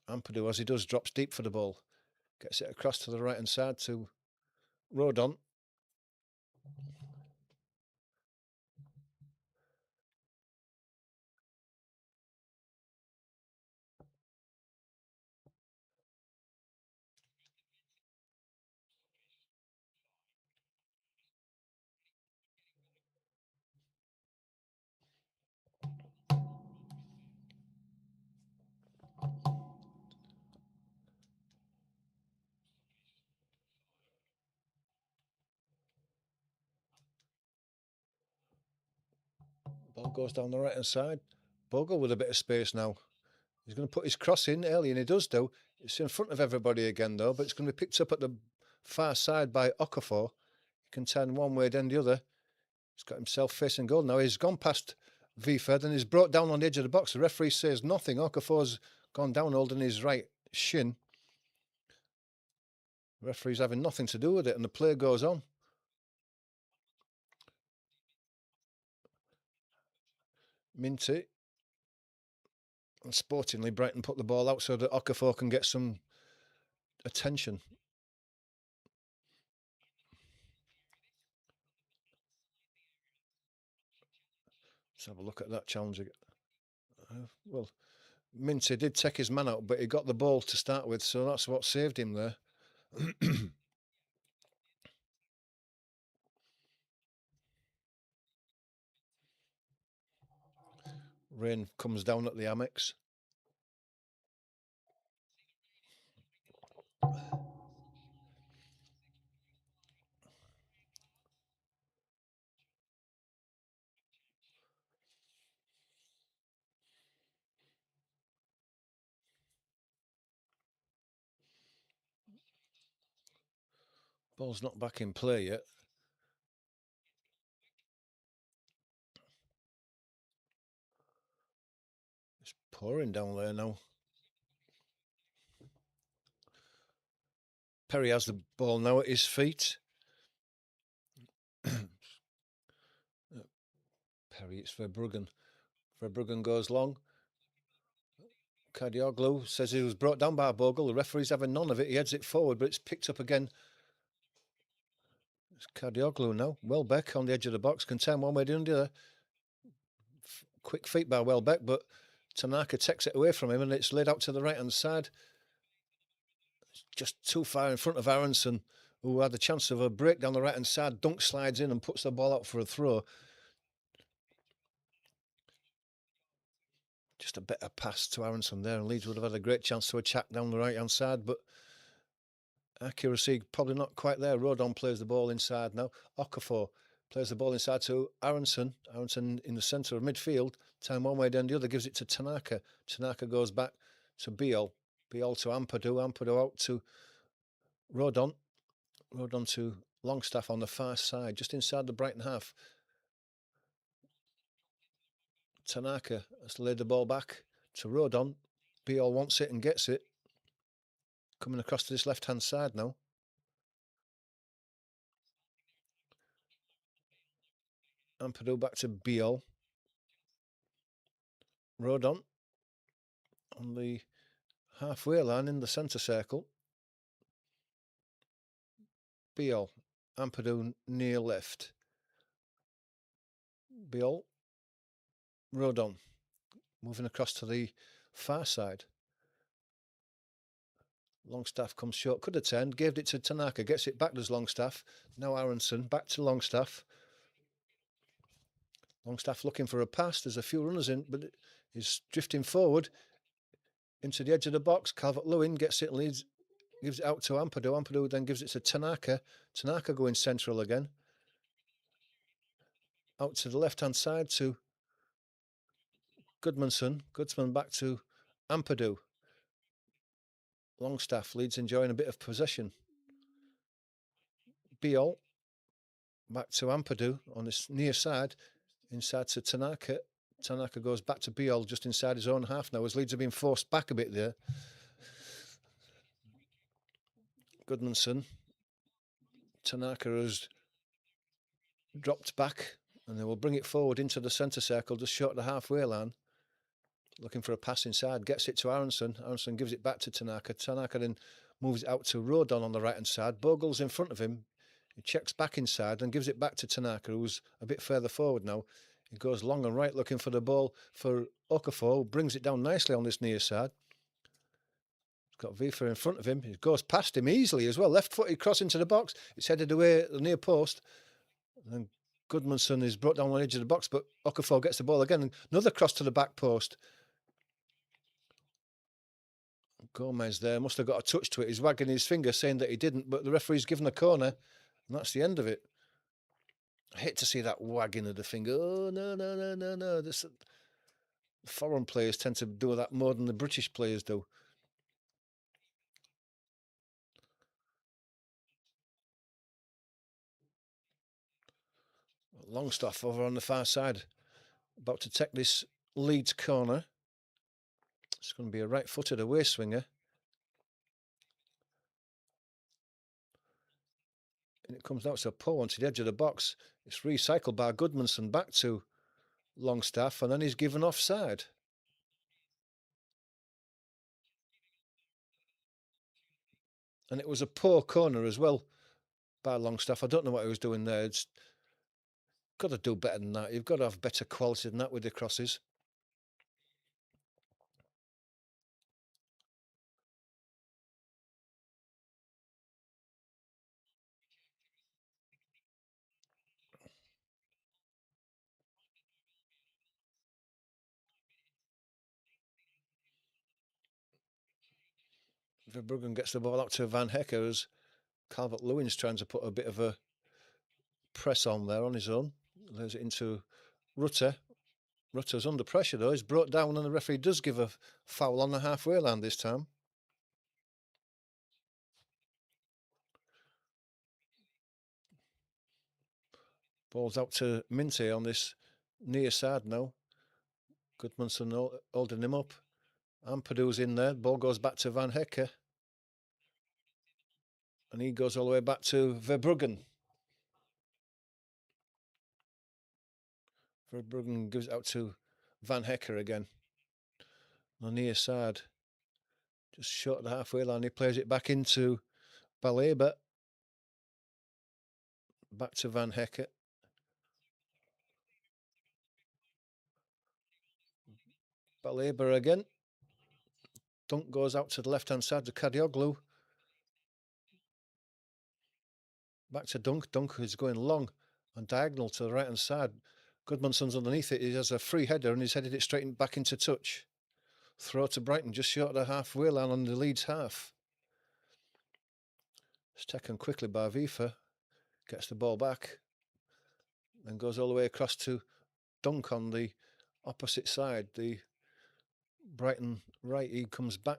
Ampadu, as he does, drops deep for the ball. Gets it across to the right-hand side to Rodon. Ball goes down the right-hand side. Bogle with a bit of space now. He's going to put his cross in early, and he does, though. It's in front of everybody again, though, but it's going to be picked up at the far side by Okafor. He can turn one way, then the other. He's got himself facing goal now. He's gone past Vford and he's brought down on the edge of the box. The referee says nothing. Okafor's gone down holding his right shin. The referee's having nothing to do with it, and the play goes on. Minty. And sportingly, Brighton put the ball out so that Okafor can get some attention. Let's have a look at that challenge again. Well, Minty did take his man out, but he got the ball to start with, so that's what saved him there. Rain comes down at the Amex. Ball's not back in play yet. It's pouring down there now. Perry has the ball now at his feet. Perry, it's Verbruggen. Verbruggen goes long. Kadioglu says he was brought down by Bogle. The referee's having none of it. He heads it forward, but it's picked up again. It's Kadioglu now. Welbeck on the edge of the box. Can turn one way down the other. Quick feet by Welbeck, but Tanaka takes it away from him and it's laid out to the right-hand side. It's just too far in front of Aronson, who had the chance of a break down the right-hand side. Dunk slides in and puts the ball out for a throw. Just a better pass to Aronson there, and Leeds would have had a great chance to attack down the right-hand side, but accuracy probably not quite there. Rodon plays the ball inside now. Okafor plays the ball inside to Aronson. Aronson in the centre of midfield. Time one way, then the other, gives it to Tanaka. Tanaka goes back to Biol. Biol to Ampadu. Ampadu out to Rodon. Rodon to Longstaff on the far side, just inside the Brighton half. Tanaka has laid the ball back to Rodon. Biol wants it and gets it. Coming across to this left-hand side now. Ampadu back to Biol. Rodon on the halfway line in the centre circle. Biol. Ampadu near left. Biol. Rodon. Moving across to the far side. Longstaff comes short, could have turned, gave it to Tanaka, gets it back, does Longstaff. Now Aronson, back to Longstaff. Longstaff looking for a pass, there's a few runners in, but he's drifting forward into the edge of the box. Calvert-Lewin gets it, leads, gives it out to Ampadu. Ampadu then gives it to Tanaka. Tanaka going central again. Out to the left-hand side to Goodmanson. Goodsman back to Ampadu. Longstaff leads, enjoying a bit of possession. Biol back to Ampadu on this near side. Inside to Tanaka. Tanaka goes back to Biol just inside his own half now, as Leeds have been forced back a bit there. Goodmanson. Tanaka has dropped back, and they will bring it forward into the centre circle, just short of the halfway line. Looking for a pass inside, gets it to Aronson. Aronson gives it back to Tanaka. Tanaka then moves it out to Rodon on the right-hand side. Bogle's in front of him. He checks back inside and gives it back to Tanaka, who's a bit further forward now. He goes long and right looking for the ball for Okafor, who brings it down nicely on this near side. He's got Vifa in front of him. He goes past him easily as well. Left-footed cross into the box. It's headed away at the near post. And then Goodmanson is brought down on the edge of the box, but Okafor gets the ball again. Another cross to the back post. Gomez there must have got a touch to it. He's wagging his finger saying that he didn't, but the referee's given a corner, and that's the end of it. I hate to see that wagging of the finger. Oh, no. Foreign players tend to do that more than the British players do. Longstaff over on the far side, about to take this Leeds corner. It's going to be a right-footed away swinger. And it comes out to a pull onto the edge of the box. It's recycled by Goodmanson back to Longstaff, and then he's given offside. And it was a poor corner as well by Longstaff. I don't know what he was doing there. It's got to do better than that. You've got to have better quality than that with the crosses. Verbruggen gets the ball out to Van Hecker as Calvert-Lewin's trying to put a bit of a press on there on his own. Lays it into Rutter. Rutter's under pressure though. He's brought down, and the referee does give a foul on the halfway line this time. Ball's out to Minte on this near side now. Goodmanson holding him up. Ampadu's in there. Ball goes back to Van Hecker. And he goes all the way back to Verbruggen. Verbruggen gives it out to Van Hecker again. On the near side. Just short of the halfway line. He plays it back into Baleba. Back to Van Hecker. Baleba again. Dunk goes out to the left-hand side to Kadioglu. Back to Dunk. Dunk is going long and diagonal to the right-hand side. Goodmanson's underneath it. He has a free header and he's headed it straight back into touch. Throw to Brighton, just short of the halfway line on the Leeds half. It's taken quickly by Vifa. Gets the ball back. Then goes all the way across to Dunk on the opposite side. The Brighton right, he comes back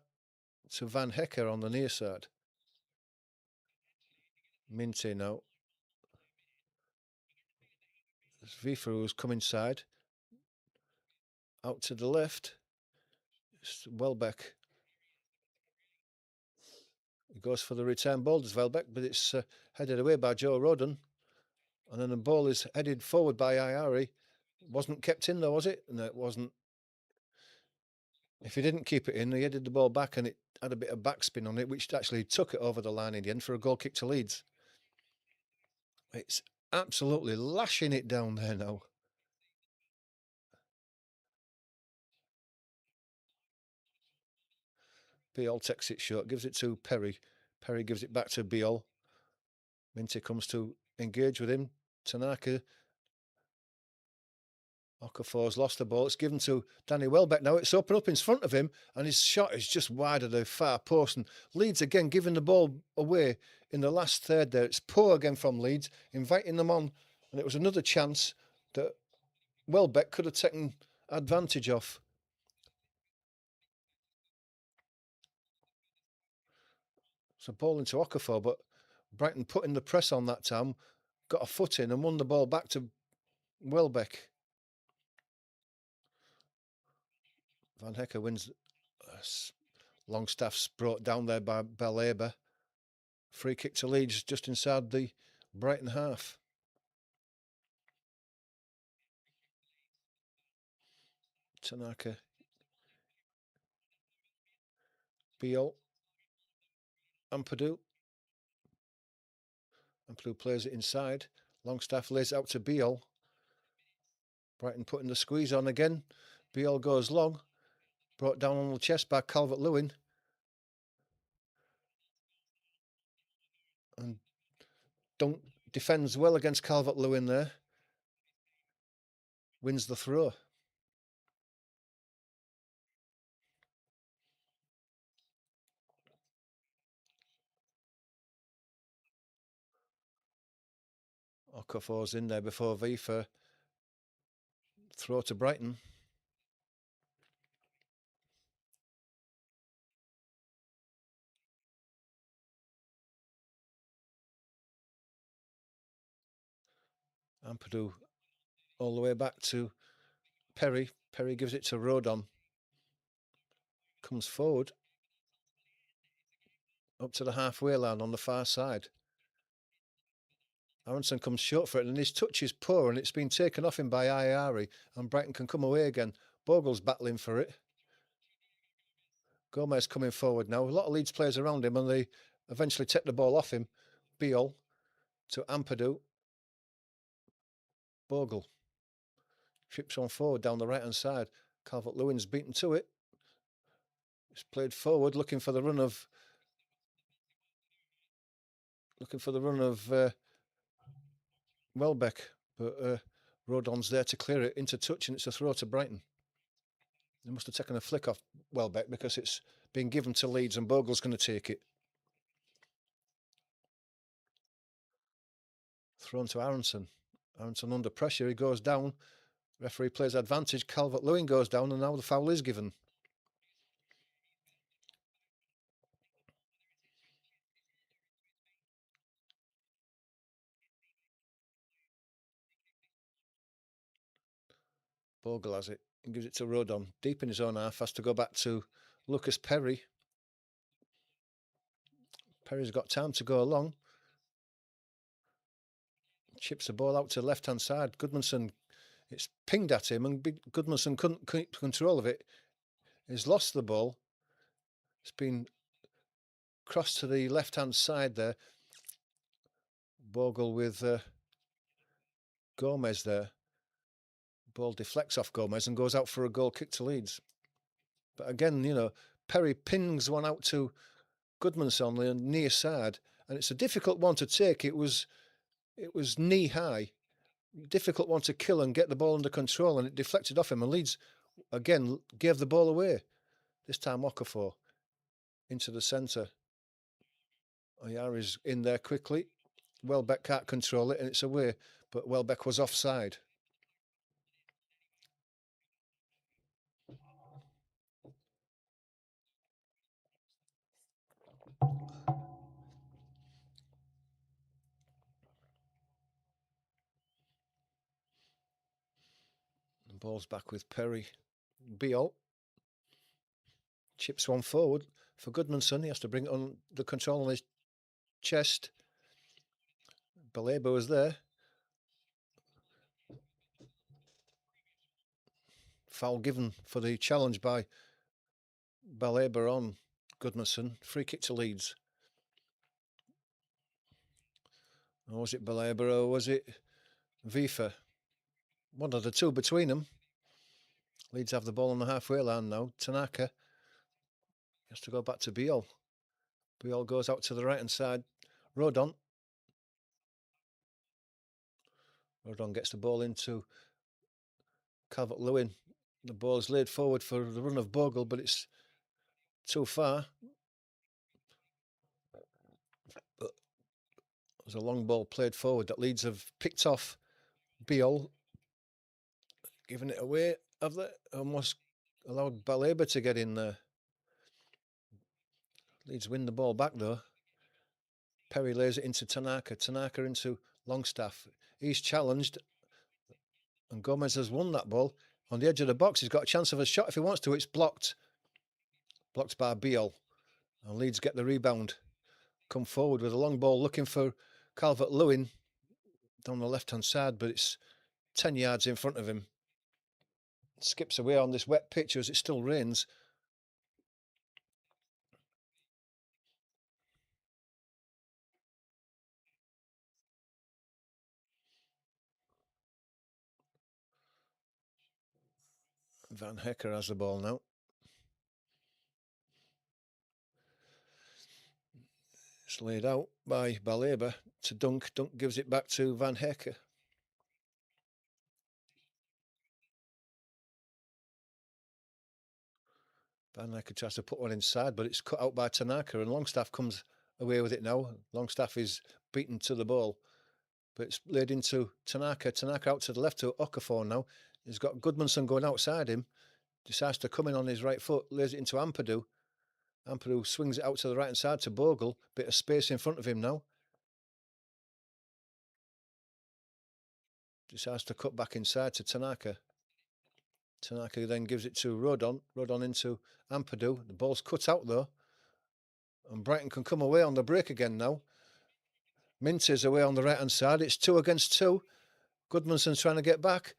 to Van Hecker on the near side. Minte now. There's Vifa who's come inside. Out to the left. It's Welbeck. He goes for the return ball, does Welbeck, but it's headed away by Joe Rodon. And then the ball is headed forward by Ayari. Wasn't kept in though, was it? No, it wasn't. If he didn't keep it in, he headed the ball back and it had a bit of backspin on it, which actually took it over the line in the end for a goal kick to Leeds. It's absolutely lashing it down there now. Beal takes it short, gives it to Perry. Perry gives it back to Beal. Minty comes to engage with him. Tanaka. Okafor's lost the ball. It's given to Danny Welbeck now. It's open up in front of him, and his shot is just wide of the far post. And Leeds again giving the ball away in the last third there. It's poor again from Leeds, inviting them on. And it was another chance that Welbeck could have taken advantage of. It's a ball into Okafor, but Brighton putting the press on that time, got a foot in and won the ball back to Welbeck. Van Hecker wins. Longstaff's brought down there by Baleba. Free kick to Leeds just inside the Brighton half. Tanaka. Beal. Ampadu. Ampadu plays it inside. Longstaff lays it out to Beal. Brighton putting the squeeze on again. Beal goes long. Brought down on the chest by Calvert-Lewin. And Dunk defends well against Calvert-Lewin there. Wins the throw. Okafor's in there before Vifa. Throw to Brighton. Ampadu all the way back to Perry. Perry gives it to Rodon. Comes forward. Up to the halfway line on the far side. Aronson comes short for it, and his touch is poor, and it's been taken off him by Ayari, and Brighton can come away again. Bogle's battling for it. Gomez coming forward now. A lot of Leeds players around him, and they eventually take the ball off him. Beal to Ampadu. Bogle trips on forward down the right-hand side. Calvert-Lewin's beaten to it. It's played forward, looking for the run of Welbeck, but Rodon's there to clear it into touch, and it's a throw to Brighton. They must have taken a flick off Welbeck because it's been given to Leeds, and Bogle's going to take it. Thrown to Aronson. Aronson under pressure, he goes down. Referee plays advantage. Calvert-Lewin goes down, and now the foul is given. Bogle has it. He gives it to Rodon. Deep in his own half. Has to go back to Lucas Perry. Perry's got time to go along. Chips the ball out to the left-hand side. Goodmanson, it's pinged at him, and Goodmanson couldn't keep control of it. He's lost the ball. It's been crossed to the left-hand side there. Bogle with Gomez there. Ball deflects off Gomez and goes out for a goal kick to Leeds. But again, you know, Perry pings one out to Goodmanson on the near side, and it's a difficult one to take. It was knee high, difficult one to kill and get the ball under control, and it deflected off him. And Leeds again gave the ball away. This time Okafor into the centre. Oyari's in there quickly. Welbeck can't control it, and it's away. But Welbeck was offside. The ball's back with Perry. Beal chips one forward for Goodmanson. He has to bring it on the control on his chest. Baleba was there. Foul given for the challenge by Baleba on Goodmanson. Free kick to Leeds. Or was it Baleba or was it Vifa? One of the two between them. Leeds have the ball on the halfway line now. Tanaka. has to go back to Beale. Beale goes out to the right-hand side. Rodon. Rodon gets the ball into Calvert-Lewin. The ball is laid forward for the run of Bogle, but it's too far. But there's a long ball played forward that Leeds have picked off. Beale giving it away. Have they almost allowed Baleba to get in there? Leeds win the ball back though. Perry lays it into Tanaka. Tanaka into Longstaff. He's challenged, and Gomez has won that ball. On the edge of the box, he's got a chance of a shot if he wants to. It's blocked. Blocked by Beale. And Leeds get the rebound. Come forward with a long ball looking for Calvert-Lewin down the left-hand side, but it's 10 yards in front of him. Skips away on this wet pitch as it still rains. Van Hecker has the ball now. It's laid out by Baleba to Dunk. Dunk gives it back to Van Hecker. Van Hecker tries to put one inside, but it's cut out by Tanaka, and Longstaff comes away with it now. Longstaff is beaten to the ball, but it's laid into Tanaka. Tanaka out to the left to Okafor now. He's got Goodmanson going outside him. Decides to come in on his right foot, lays it into Ampadu. Ampadu swings it out to the right-hand side to Bogle. Bit of space in front of him now. Decides to cut back inside to Tanaka. Tanaka then gives it to Rodon. Rodon into Ampadu. The ball's cut out though. And Brighton can come away on the break again now. Minty's away on the right-hand side. It's 2 against 2. Goodmanson's trying to get back.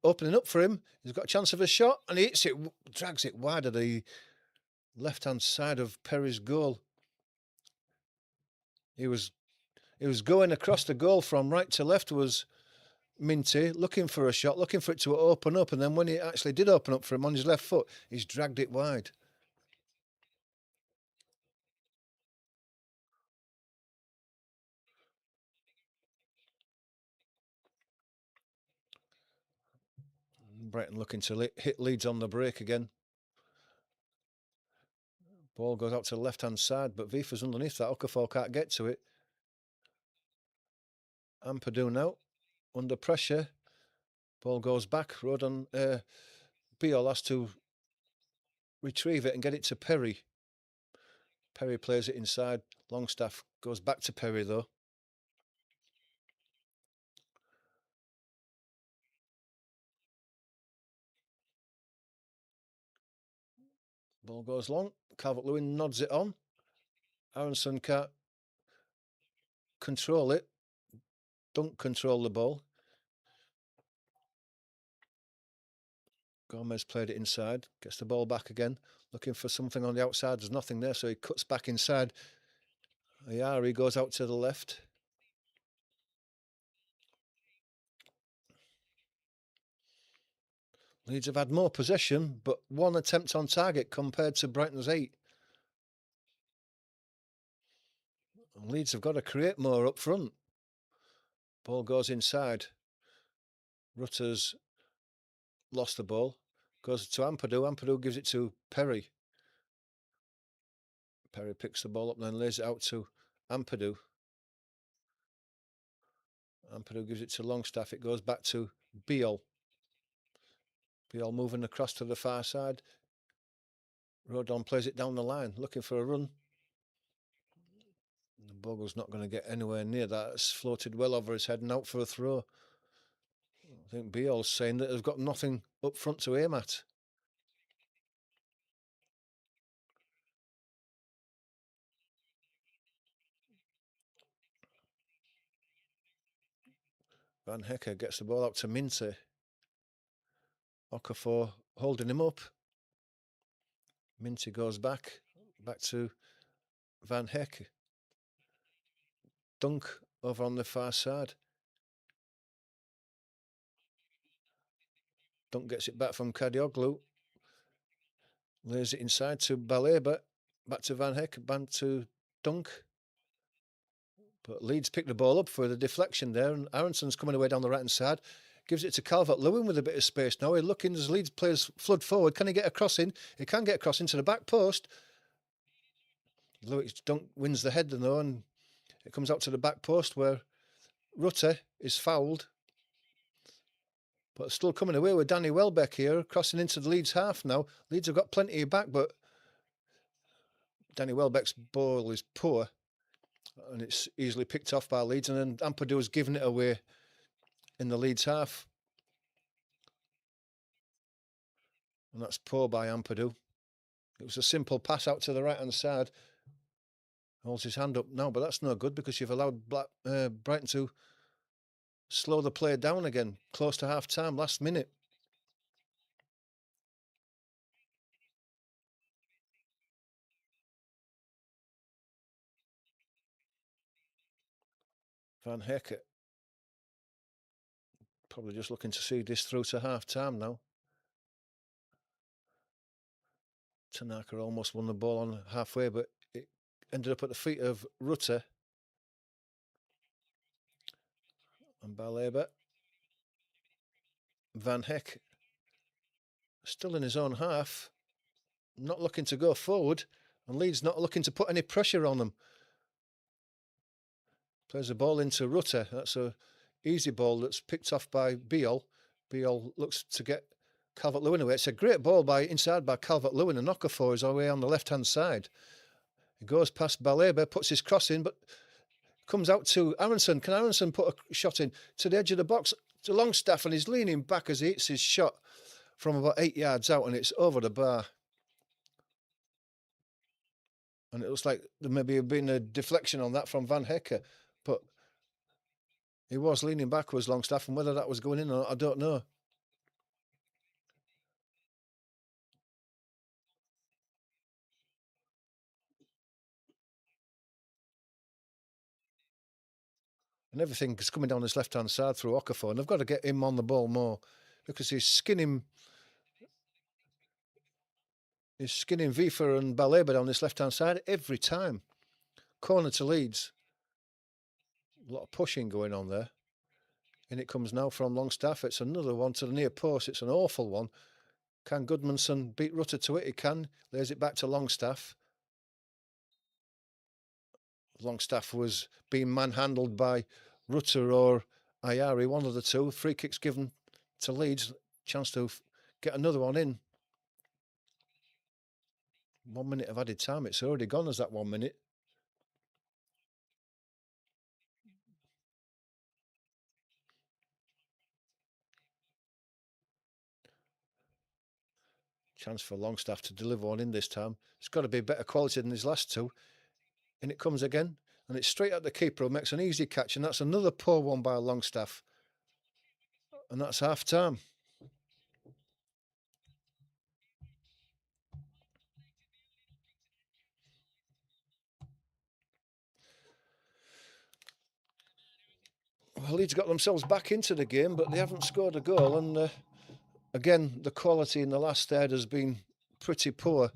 Opening up for him. He's got a chance of a shot. And he hits it, drags it wide of the left-hand side of Perry's goal. He was going across the goal from right to left was Minty, looking for a shot, looking for it to open up. And then when it actually did open up for him on his left foot, he's dragged it wide. Brighton looking to hit Leeds on the break again. Ball goes out to the left-hand side, but Vifa's underneath that. Okafor can't get to it. Ampadu now, under pressure. Ball goes back. Rodon, Beale has to retrieve it and get it to Perry. Perry plays it inside. Longstaff goes back to Perry though. Ball goes long. Calvert-Lewin nods it on. Aronson can't control it. Don't control the ball. Gomez played it inside. Gets the ball back again. Looking for something on the outside. There's nothing there, so he cuts back inside. Ayari goes out to the left. Leeds have had more possession, but 1 attempt on target compared to Brighton's 8. And Leeds have got to create more up front. Ball goes inside. Rutter's lost the ball. Goes to Ampadu. Ampadu gives it to Perry. Perry picks the ball up and then lays it out to Ampadu. Ampadu gives it to Longstaff. It goes back to Beale. Beale moving across to the far side. Rodon plays it down the line, looking for a run. The Bogle's not going to get anywhere near that. It's floated well over his head and out for a throw. I think Beale's saying that they've got nothing up front to aim at. Van Hecker gets the ball out to Minty. Okafor holding him up. Minty goes back to Van Hecker. Dunk over on the far side. Dunk gets it back from Kadioglu. Lays it inside to Baleba. Back to Van Heck. Back to Dunk. But Leeds picked the ball up for the deflection there, and Aronson's coming away down the right-hand side. Gives it to Calvert-Lewin with a bit of space now. He's looking as Leeds players flood forward. Can he get a cross in? He can get a cross into the back post. Lewis Dunk wins the header though, and it comes out to the back post where Rutte is fouled. But still coming away with Danny Welbeck here, crossing into the Leeds half now. Leeds have got plenty back, but Danny Welbeck's ball is poor. And it's easily picked off by Leeds. And then Ampadu's given it away in the Leeds half. And that's poor by Ampadu. It was a simple pass out to the right-hand side. Holds his hand up now, but that's no good because you've allowed Brighton to slow the play down again, close to half-time, last minute. Van Heck probably just looking to see this through to half-time now. Tanaka almost won the ball on halfway, but it ended up at the feet of Rutte. And Baleba. Van Heck still in his own half, not looking to go forward, and Leeds not looking to put any pressure on them. Plays the ball into Rutte. That's a easy ball that's picked off by Biol. Biol looks to get Calvert-Lewin away. It's a great ball inside by Calvert-Lewin, and Okafor is away on the left-hand side. He goes past Baleba, puts his cross in, but comes out to Aronson. Can Aronson put a shot in to the edge of the box to Longstaff, and he's leaning back as he hits his shot from about 8 yards out, and it's over the bar. And it looks like there may have been a deflection on that from Van Heck, but he was leaning backwards, Longstaff, and whether that was going in or not, I don't know. And everything's coming down his left-hand side through Okafor, and they've got to get him on the ball more because he's skinning Vifa and Baleba down this left-hand side every time. Corner to Leeds. A lot of pushing going on there. And it comes now from Longstaff. It's another one to the near post. It's an awful one. Can Goodmanson beat Rutter to it? He can. Lays it back to Longstaff. Longstaff was being manhandled by Rutter or Ayari, one of the two. Free kicks given to Leeds. Chance to get another one in. 1 minute of added time. It's already gone as that 1 minute. Chance for Longstaff to deliver one in this time. It's got to be better quality than his last two. And it comes again. And it's straight at the keeper who makes an easy catch. And that's another poor one by Longstaff. And that's half-time. Well, Leeds got themselves back into the game, but they haven't scored a goal. And again, the quality in the last third has been pretty poor.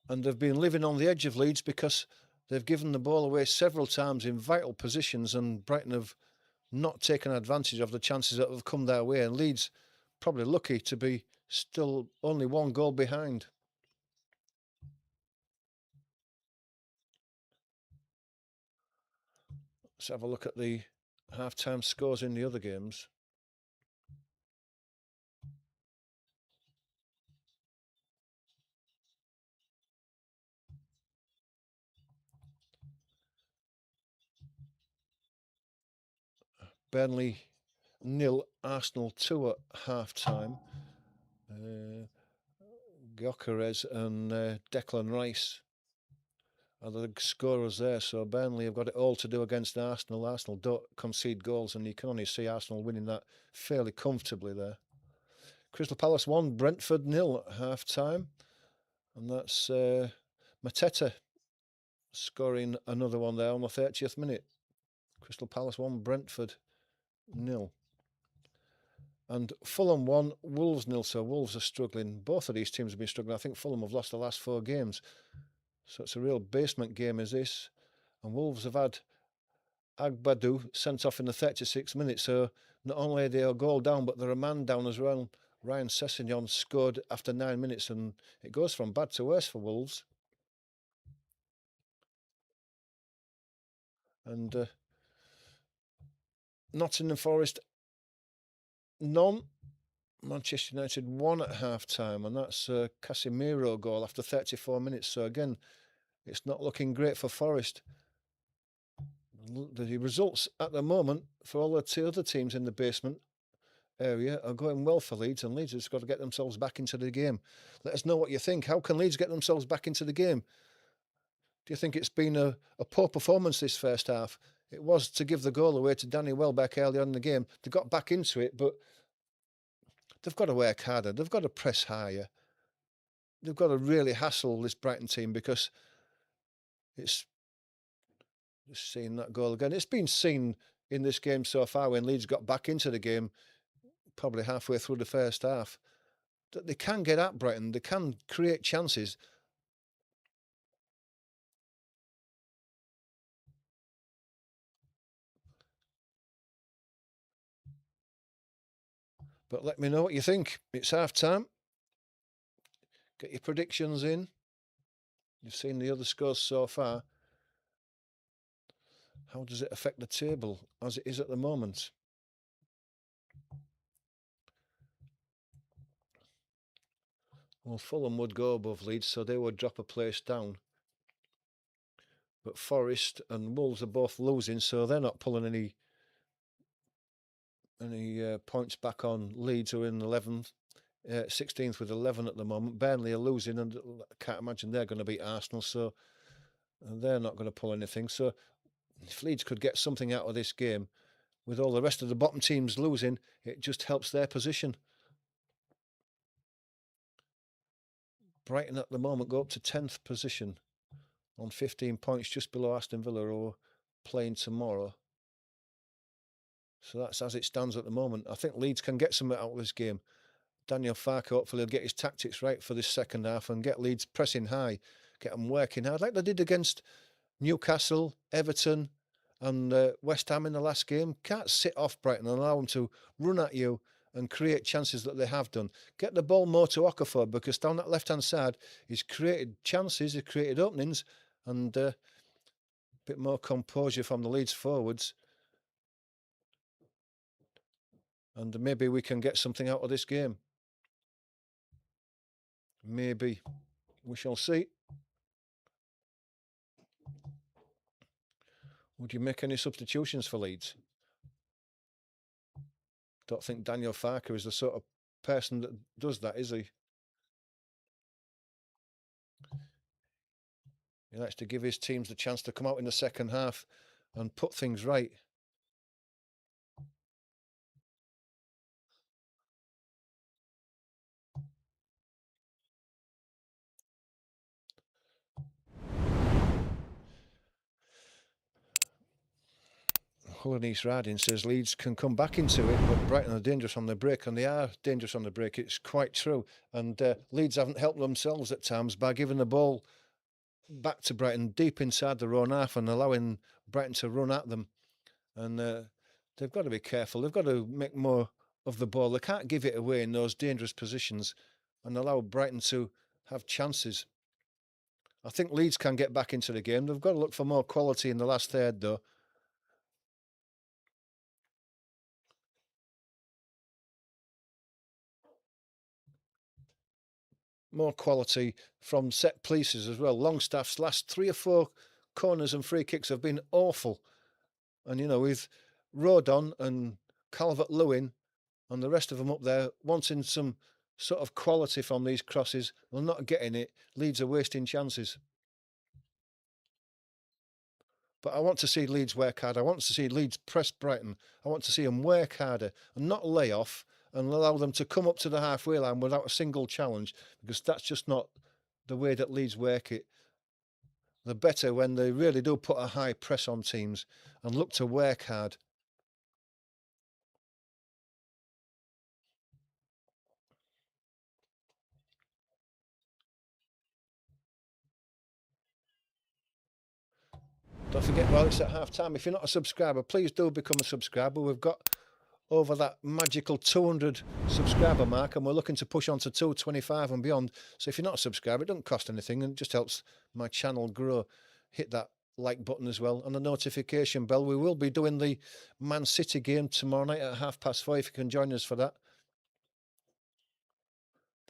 And they've been living on the edge of Leeds because they've given the ball away several times in vital positions, and Brighton have not taken advantage of the chances that have come their way. And Leeds probably lucky to be still only 1 goal behind. Let's have a look at the half-time scores in the other games. Burnley 0, Arsenal 2 at half-time. Gyökeres and Declan Rice are the scorers there. So Burnley have got it all to do against Arsenal. Arsenal don't concede goals, and you can only see Arsenal winning that fairly comfortably there. Crystal Palace 1, Brentford 0 at half-time. And that's Mateta scoring another one there on the 30th minute. Crystal Palace 1, Brentford 0. And Fulham 1, Wolves 0. So Wolves are struggling. Both of these teams have been struggling. I think Fulham have lost the last 4 games. So it's a real basement game, is this? And Wolves have had Agbadu sent off in the 36th minute. So not only are they a goal down, but they're a man down as well. Ryan Sessegnon scored after 9 minutes, and it goes from bad to worse for Wolves. And Nottingham Forest, none. Manchester United 1 at half-time, and that's a Casemiro goal after 34 minutes. So again, it's not looking great for Forest. The results at the moment for all the 2 other teams in the basement area are going well for Leeds, and Leeds have got to get themselves back into the game. Let us know what you think. How can Leeds get themselves back into the game? Do you think it's been a poor performance this first half? It was to give the goal away to Danny Welbeck early on in the game. They got back into it, but they've got to work harder. They've got to press higher. They've got to really hassle this Brighton team, because it's just seeing that goal again. It's been seen in this game so far when Leeds got back into the game, probably halfway through the first half, that they can get at Brighton. They can create chances. But let me know what you think. It's half time. Get your predictions in. You've seen the other scores so far. How does it affect the table as it is at the moment? Well, Fulham would go above Leeds, so they would drop a place down. But Forest and Wolves are both losing, so they're not pulling any points back on Leeds, who are in 11th, 16th with 11 at the moment. Burnley are losing, and I can't imagine they're going to beat Arsenal, so they're not going to pull anything. So if Leeds could get something out of this game, with all the rest of the bottom teams losing, it just helps their position. Brighton at the moment go up to 10th position on 15 points, just below Aston Villa, who are playing tomorrow. So that's as it stands at the moment. I think Leeds can get something out of this game. Daniel Farke hopefully will get his tactics right for this second half and get Leeds pressing high, get them working hard like they did against Newcastle, Everton and West Ham in the last game. Can't sit off Brighton and allow them to run at you and create chances that they have done. Get the ball more to Okafor, because down that left-hand side he's created chances, he's created openings, and a bit more composure from the Leeds forwards. And maybe we can get something out of this game. Maybe. We shall see. Would you make any substitutions for Leeds? Don't think Daniel Farke is the sort of person that does that, is he? He likes to give his teams the chance to come out in the second half and put things right. Hulanese Radin says Leeds can come back into it, but Brighton are dangerous on the break, and they are dangerous on the break. It's quite true. And Leeds haven't helped themselves at times by giving the ball back to Brighton deep inside their own half and allowing Brighton to run at them. And they've got to be careful. They've got to make more of the ball. They can't give it away in those dangerous positions and allow Brighton to have chances. I think Leeds can get back into the game. They've got to look for more quality in the last third, though. More quality from set pieces as well. Longstaff's last 3 or 4 corners and free kicks have been awful. And, you know, with Rodon and Calvert-Lewin and the rest of them up there wanting some sort of quality from these crosses, they're not getting it. Leeds are wasting chances. But I want to see Leeds work hard. I want to see Leeds press Brighton. I want to see them work harder and not lay off and allow them to come up to the halfway line without a single challenge, because that's just not the way that Leeds work it. They're better when they really do put a high press on teams and look to work hard. Don't forget, well, it's at half time. If you're not a subscriber, please do become a subscriber. We've got over that magical 200 subscriber mark, and we're looking to push on to 225 and beyond. So if you're not a subscriber, it doesn't cost anything, and it just helps my channel grow. Hit that like button as well, and the notification bell. We will be doing the Man City game tomorrow night at 4:30 if you can join us for that.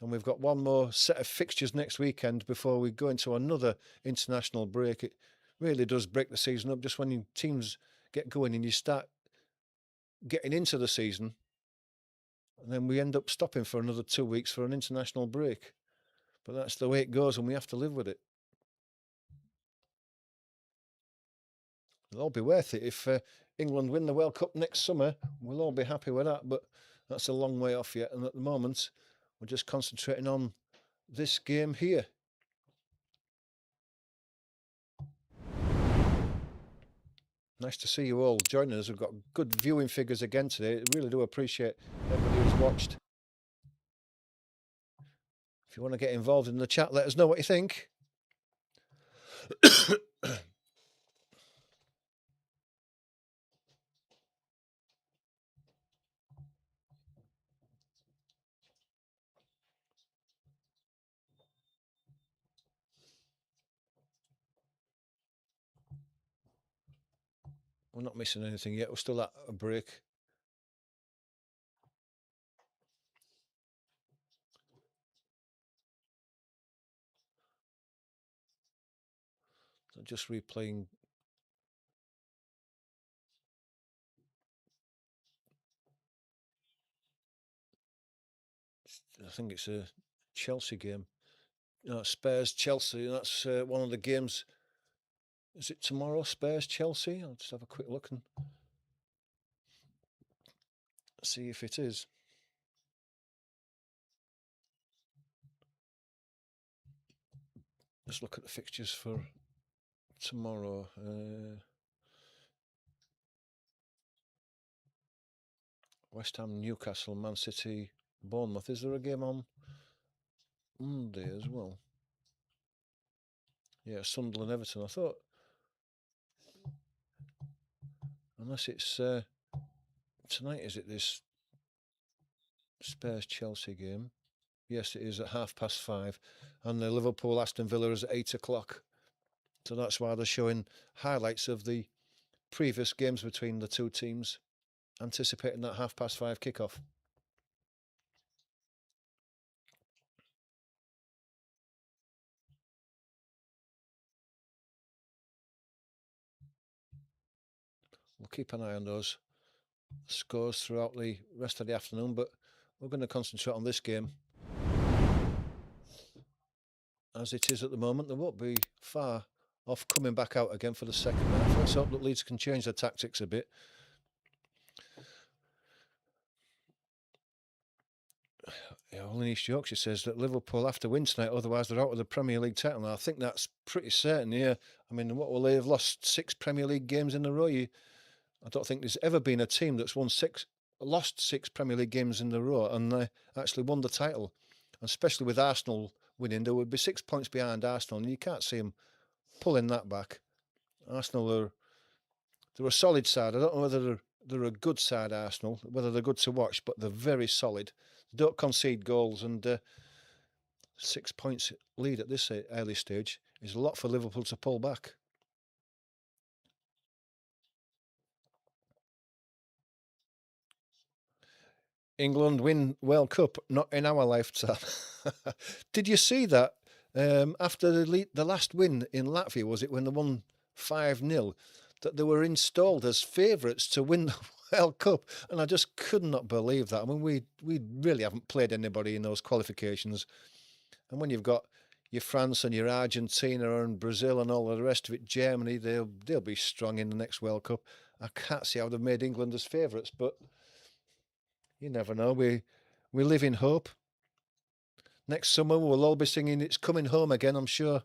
And we've got one more set of fixtures next weekend before we go into another international break. It really does break the season up just when teams get going and you start getting into the season, and then we end up stopping for another 2 weeks for an international break. But that's the way it goes, and we have to live with it. It'll all be worth it if England win the World Cup next summer. We'll all be happy with that, but that's a long way off yet. And at the moment, we're just concentrating on this game here. Nice to see you all joining us. We've got good viewing figures again today. I really do appreciate everybody who's watched. If you want to get involved in the chat, let us know what you think. We're not missing anything yet. We're still at a break. So just replaying. I think it's a Chelsea game. No, Spurs Chelsea. That's one of the games. Is it tomorrow? Spurs Chelsea. I'll just have a quick look and see if it is. Let's look at the fixtures for tomorrow. West Ham, Newcastle, Man City, Bournemouth. Is there a game on Monday as well? Yeah, Sunderland, Everton. I thought, unless it's tonight, is it this Spurs Chelsea game? Yes, it is at 5:30, and the Liverpool Aston Villa is at 8 o'clock. So that's why they're showing highlights of the previous games between the two teams, anticipating that 5:30 kickoff. We'll keep an eye on those scores throughout the rest of the afternoon, but we're going to concentrate on this game. As it is at the moment, they won't be far off coming back out again for the second half. Let's hope that Leeds can change their tactics a bit. Yeah, all in East Yorkshire says that Liverpool have to win tonight, otherwise they're out of the Premier League title. And I think that's pretty certain, yeah. I mean, what will they have lost 6 Premier League games in a row? I don't think there's ever been a team that's lost 6 Premier League games in a row and actually won the title. And especially with Arsenal winning, there would be 6 points behind Arsenal, and you can't see them pulling that back. Arsenal they're a solid side. I don't know whether they're a good side, Arsenal, whether they're good to watch, but they're very solid. They don't concede goals, and 6 points lead at this early stage is a lot for Liverpool to pull back. England win World Cup, not in our lifetime. Did you see that? After the last win in Latvia, was it when they won 5-0, that they were installed as favourites to win the World Cup? And I just could not believe that. I mean, we really haven't played anybody in those qualifications. And when you've got your France and your Argentina and Brazil and all of the rest of it, Germany, they'll be strong in the next World Cup. I can't see how they've made England as favourites, but you never know. We live in hope. Next summer, we'll all be singing It's Coming Home Again, I'm sure.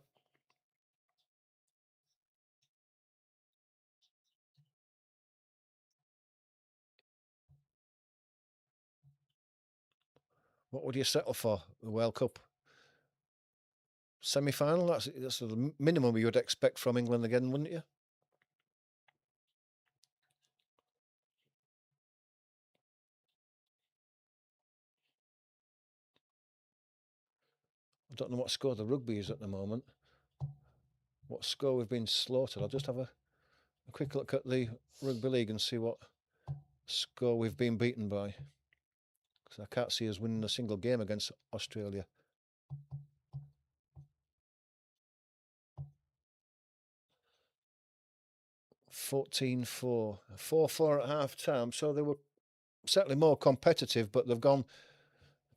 What would you settle for, the World Cup? Semi-final? That's the minimum you would expect from England again, wouldn't you? I don't know what score the rugby is at the moment. What score we've been slaughtered. I'll just have a quick look at the rugby league and see what score we've been beaten by. Because I can't see us winning a single game against Australia. (14-4). 4-4 at half time. So they were certainly more competitive, but they've gone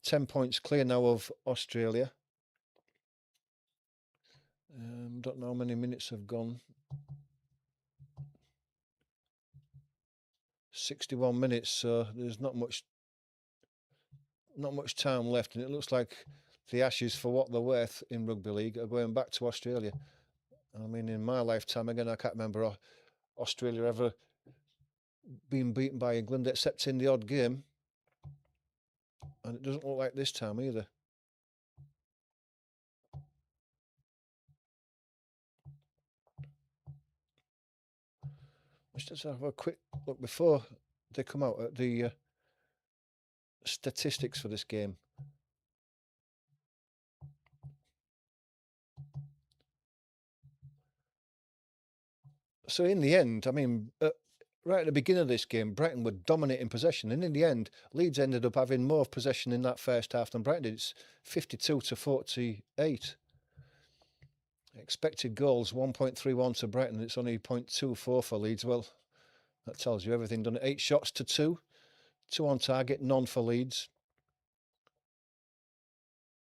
10 points clear now of Australia. Don't know how many minutes have gone. 61 minutes, so there's not much time left, and it looks like the Ashes, for what they're worth in rugby league, are going back to Australia. I mean, in my lifetime, again, I can't remember Australia ever being beaten by England, except in the odd game, and it doesn't look like this time either. Let's just have a quick look before they come out at the statistics for this game. So in the end, I mean, right at the beginning of this game, Brighton were dominating possession, and in the end, Leeds ended up having more possession in that first half than Brighton did. It's 52-48. Expected goals 1.31 to Brighton. It's only 0.24 for Leeds. Well, that tells you everything. Done 8 shots to 2, 2 on target, none for Leeds.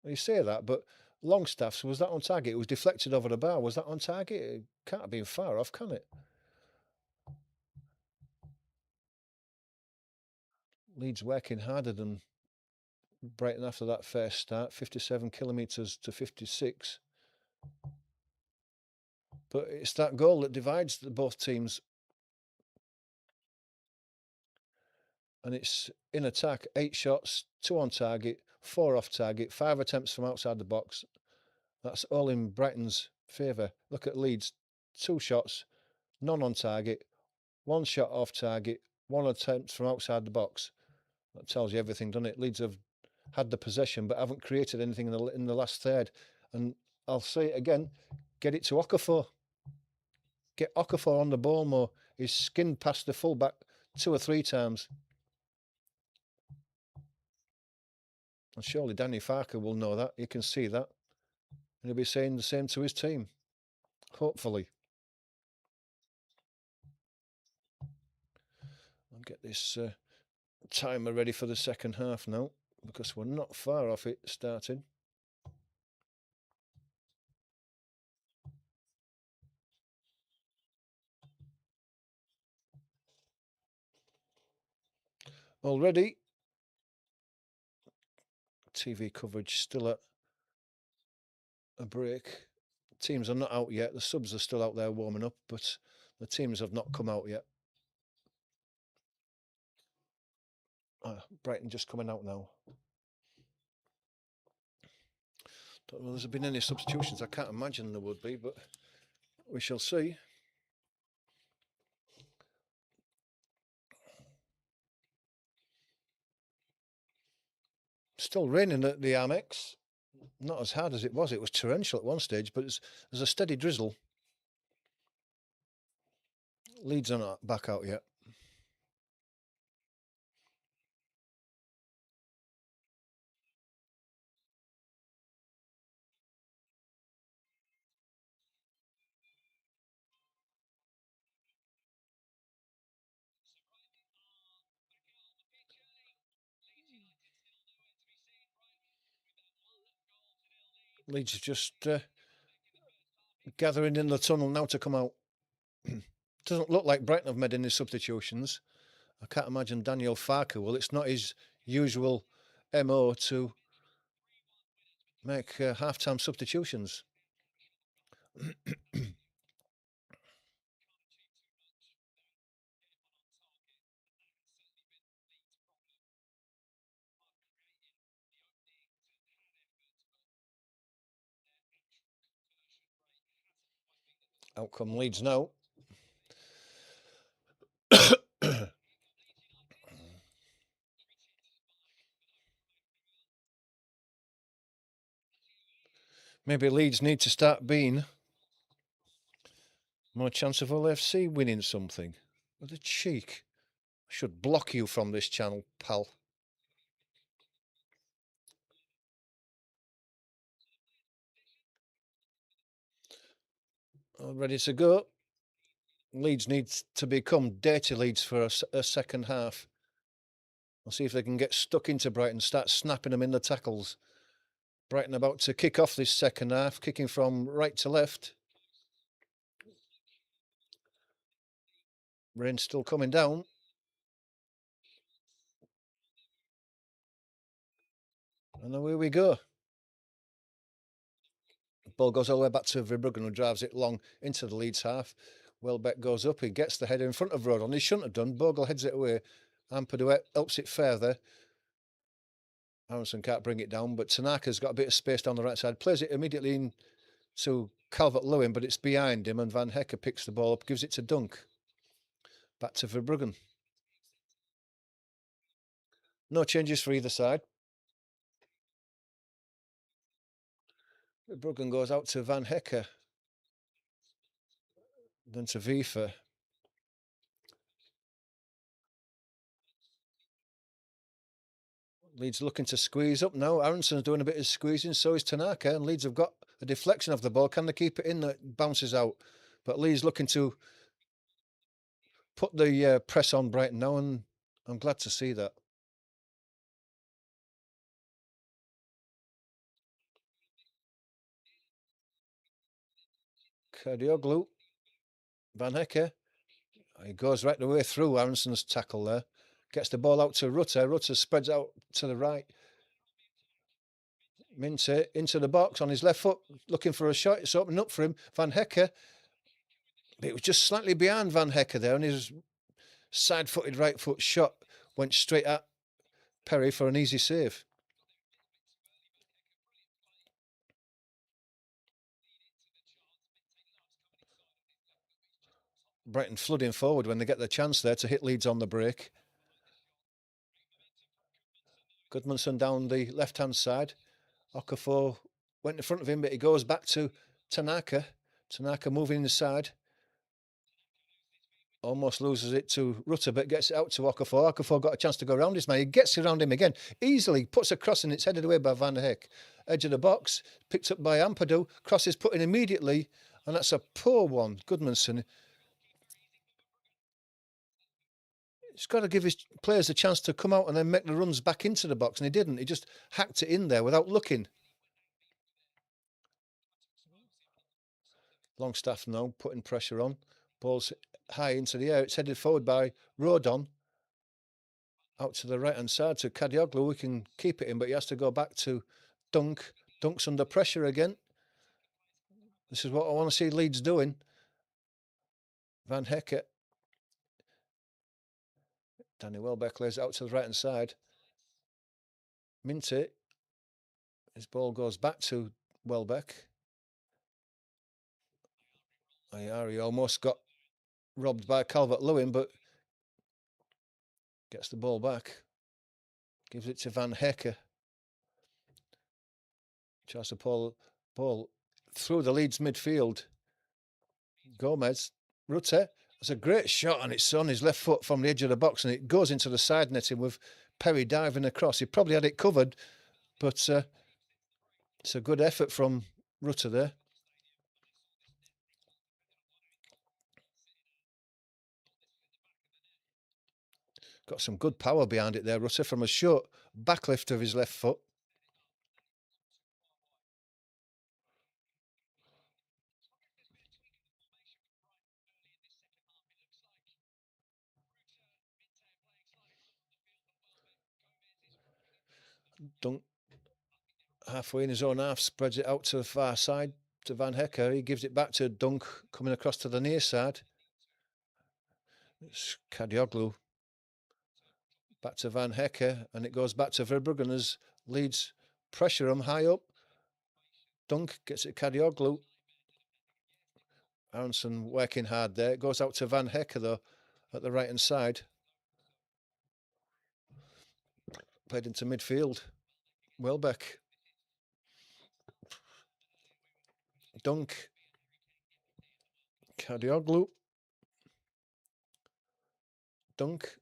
Well, you say that, but Longstaff's, was that on target? It was deflected over the bar. Was that on target? It can't have been far off, can it? Leeds working harder than Brighton after that first start, 57 kilometres to 56. But it's that goal that divides both teams. And it's in attack, 8 shots, 2 on target, 4 off target, 5 attempts from outside the box. That's all in Brighton's favour. Look at Leeds, 2 shots, none on target, 1 shot off target, 1 attempt from outside the box. That tells you everything, doesn't it? Leeds have had the possession but haven't created anything in the last third. And I'll say it again, get it to Okafor. Get Okafor on the ball more. He's skinned past the fullback 2 or 3 times. And surely Danny Farker will know that. You can see that. And he'll be saying the same to his team. Hopefully. I'll get this timer ready for the second half now, because we're not far off it starting. Already, TV coverage still at a break. Teams are not out yet. The subs are still out there warming up, but the teams have not come out yet. Brighton just coming out now. Don't know if there's been any substitutions. I can't imagine there would be, but we shall see. Still raining at the Amex. Not as hard as it was. It was torrential at one stage, but there's a steady drizzle. Leeds are not back out yet. Leeds just gathering in the tunnel now to come out. Doesn't look like Brighton have made any substitutions. I can't imagine Daniel Farker will. It's not his usual MO to make half-time substitutions. Outcome Leeds now. Maybe Leeds need to start being more chance of LFC winning something. What a cheek. I should block you from this channel, pal. All ready to go. Leeds needs to become dirty Leeds for a second half. I'll see if they can get stuck into Brighton, start snapping them in the tackles. Brighton about to kick off this second half, kicking from right to left. Rain still coming down. And away we go. Ball goes all the way back to Verbruggen, who drives it long into the Leeds half. Welbeck goes up, he gets the header in front of Rodon. He shouldn't have done. Bogle heads it away. Ampadu helps it further. Aronson can't bring it down, but Tanaka's got a bit of space down the right side. Plays it immediately into Calvert-Lewin, but it's behind him, and Van Hecker picks the ball up, gives it to Dunk. Back to Verbruggen. No changes for either side. Verbruggen goes out to Van Hecker. Then to Vifa. Leeds looking to squeeze up now. Aronson's doing a bit of squeezing, so is Tanaka, and Leeds have got a deflection of the ball. Can they keep it in? That bounces out. But Leeds looking to put the press on Brighton now, and I'm glad to see that. Kadioglu. Van Hecker. He goes right the way through Aronson's tackle there. Gets the ball out to Rutter. Rutter spreads out to the right. Minte into the box on his left foot, looking for a shot. It's opening up for him. Van Hecker. It was just slightly behind Van Hecker there, and his side-footed right foot shot went straight at Perry for an easy save. Brighton flooding forward when they get the chance there to hit Leeds on the break. Goodmanson down the left-hand side. Okafor went in front of him, but he goes back to Tanaka. Tanaka moving inside. Almost loses it to Rutter, but gets it out to Okafor. Okafor got a chance to go around his man. He gets around him again. Easily puts a cross and it's headed away by Van Heck. Edge of the box, picked up by Ampadu. Cross is put in immediately, and that's a poor one. Goodmanson. He's got to give his players a chance to come out and then make the runs back into the box, and he didn't. He just hacked it in there without looking. Longstaff now putting pressure on. Ball's high into the air. It's headed forward by Rodon. Out to the right-hand side to Kadioglu. We can keep it in, but he has to go back to Dunk. Dunk's under pressure again. This is what I want to see Leeds doing. Van Hecker. Danny Welbeck lays it out to the right-hand side. Minte. His ball goes back to Welbeck. Ayari almost got robbed by Calvert-Lewin, but gets the ball back. Gives it to Van Hecker. Tries to pull ball through the Leeds midfield. Gomez. Rutte. It's a great shot, and it's on his left foot from the edge of the box, and it goes into the side netting with Perry diving across. He probably had it covered, but it's a good effort from Rutter there. Got some good power behind it there, Rutter, from a short backlift of his left foot. Dunk halfway in his own half, spreads it out to the far side to Van Hecker. He gives it back to Dunk, coming across to the near side. It's Kadioglu. Back to Van Hecker, and it goes back to Verbruggen as Leeds pressure him high up. Dunk gets it Kadioglu. Aronson working hard there. It goes out to Van Hecker, though, at the right-hand side. Played into midfield. Welbeck. Dunk. Kadioglu. Dunk.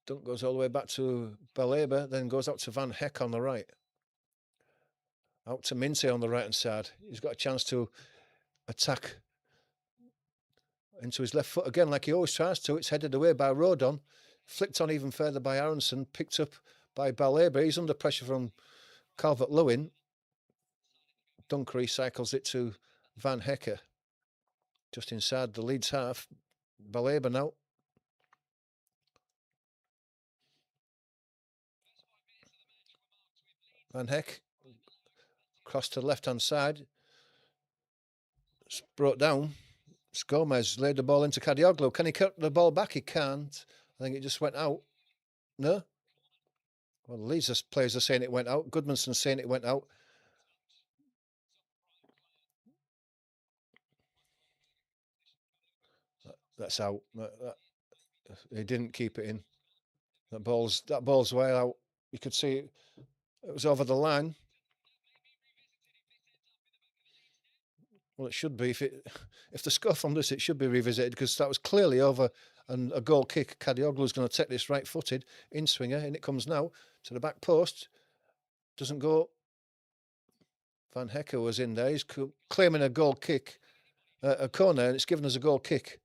Dunk goes all the way back to Baleba, then goes out to Van Heck on the right. Out to Minty on the right-hand side. He's got a chance to attack into his left foot again, like he always tries to. It's headed away by Rodon. Flicked on even further by Aronson. Picked up by Baleba. He's under pressure from Calvert-Lewin. Dunk recycles it to Van Hecker. Just inside the Leeds half. Baleba now. Van Heck. Cross to the left-hand side. It's brought down. It's Gomez laid the ball into Kadioglu. Can he cut the ball back? He can't. I think it just went out. No? Well, the Leeds players are saying it went out. Goodmanson's saying it went out. That's out. He didn't keep it in. That ball's way out. You could see it was over the line. Well, it should be. If the score from this, it should be revisited because that was clearly over and a goal kick. Kadioglu's going to take this right-footed in-swinger, and it comes now to the back post. Doesn't go. Van Hecker was in there. He's claiming a goal kick, a corner, and it's given us a goal kick.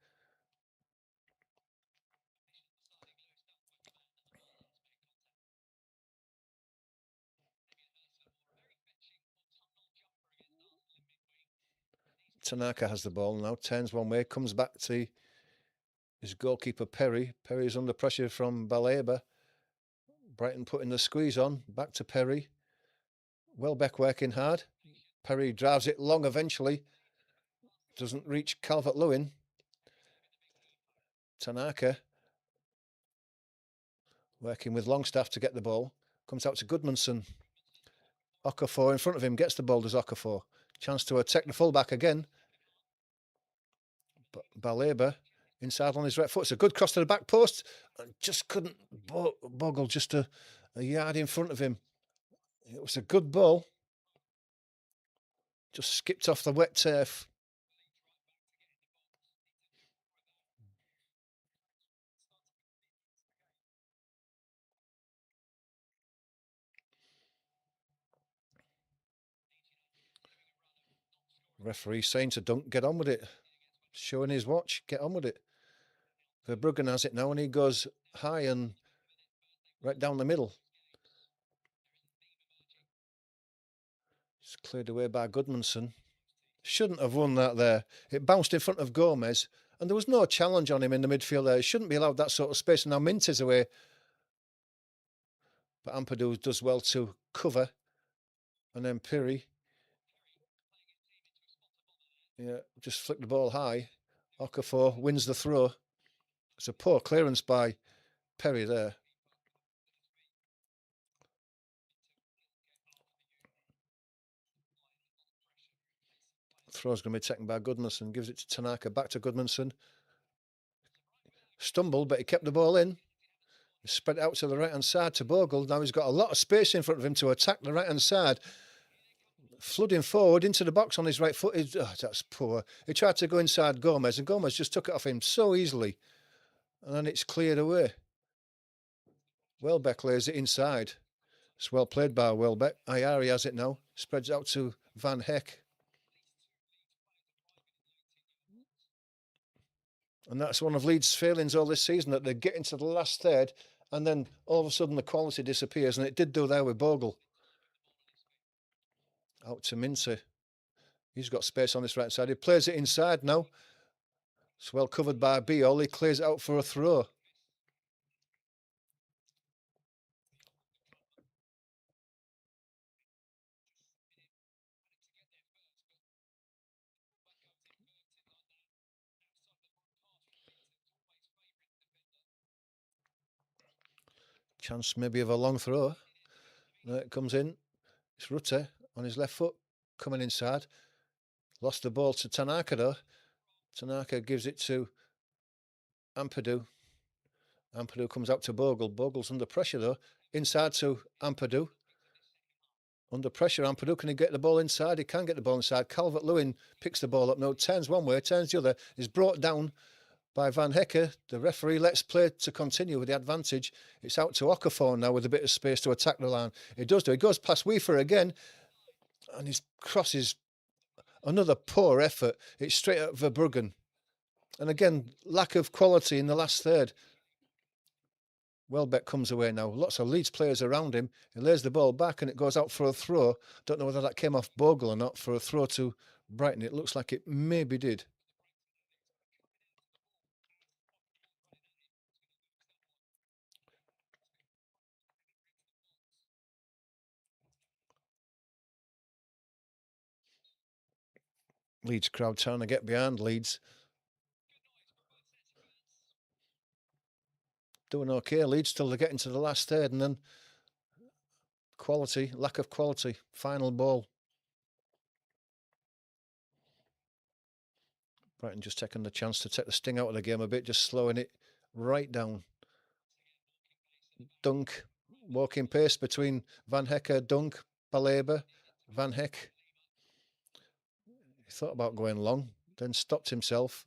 Tanaka has the ball now, turns one way, comes back to his goalkeeper Perry. Perry's under pressure from Baleba. Brighton putting the squeeze on, back to Perry. Welbeck working hard. Perry drives it long eventually. Doesn't reach Calvert-Lewin. Tanaka working with Longstaff to get the ball. Comes out to Goodmanson. Okafor in front of him, gets the ball, does Okafor. Chance to attack the fullback again. But Baleba inside on his right foot. It's a good cross to the back post. And just couldn't boggle just a yard in front of him. It was a good ball. Just skipped off the wet turf. Referee saying to Dunk, get on with it. Showing his watch, get on with it. Verbruggen has it now and he goes high and right down the middle. It's cleared away by Goodmanson. Shouldn't have won that there. It bounced in front of Gomez and there was no challenge on him in the midfield there. He shouldn't be allowed that sort of space. And now Minty's away. But Ampadu does well to cover. And then Piri. Yeah, just flicked the ball high. Okafor wins the throw. It's a poor clearance by Perry there. Throw's going to be taken by Goodmanson. Gives it to Tanaka. Back to Goodmanson. Stumbled, but he kept the ball in. He spread it out to the right-hand side to Bogle. Now he's got a lot of space in front of him to attack the right-hand side. Flooding forward into the box on his right foot. Oh, that's poor. He tried to go inside Gomez, and Gomez just took it off him so easily. And then it's cleared away. Welbeck lays it inside. It's well played by Welbeck. Ayari has it now. Spreads it out to Van Heck. And that's one of Leeds' failings all this season, that they get into the last third and then all of a sudden the quality disappears. And it did do there with Bogle. Out to Minty. He's got space on this right side. He plays it inside now. It's well covered by Biol. He clears it out for a throw. Chance maybe of a long throw. There it comes in. It's Rutte on his left foot coming inside. Lost the ball to Tanaka though. Tanaka gives it to Ampadu. Ampadu comes out to Bogle. Bogle's under pressure though. Inside to Ampadu. Under pressure, Ampadu, can he get the ball inside? He can get the ball inside. Calvert-Lewin picks the ball up. No, turns one way, turns the other. Is brought down by Van Hekke. The referee lets play to continue with the advantage. It's out to Okafor now with a bit of space to attack the line. He does do. He goes past Weaver again. And his cross is another poor effort. It's straight at Verbruggen. And again, lack of quality in the last third. Welbeck comes away now. Lots of Leeds players around him. He lays the ball back and it goes out for a throw. Don't know whether that came off Bogle or not for a throw to Brighton. It looks like it maybe did. Leeds crowd trying to get behind Leeds. Doing okay. Leeds till they get into the last third and then quality, lack of quality. Final ball. Brighton just taking the chance to take the sting out of the game a bit, just slowing it right down. Dunk, walking pace between Van Hekke, Dunk, Baleba, Van Heck. He thought about going long, then stopped himself.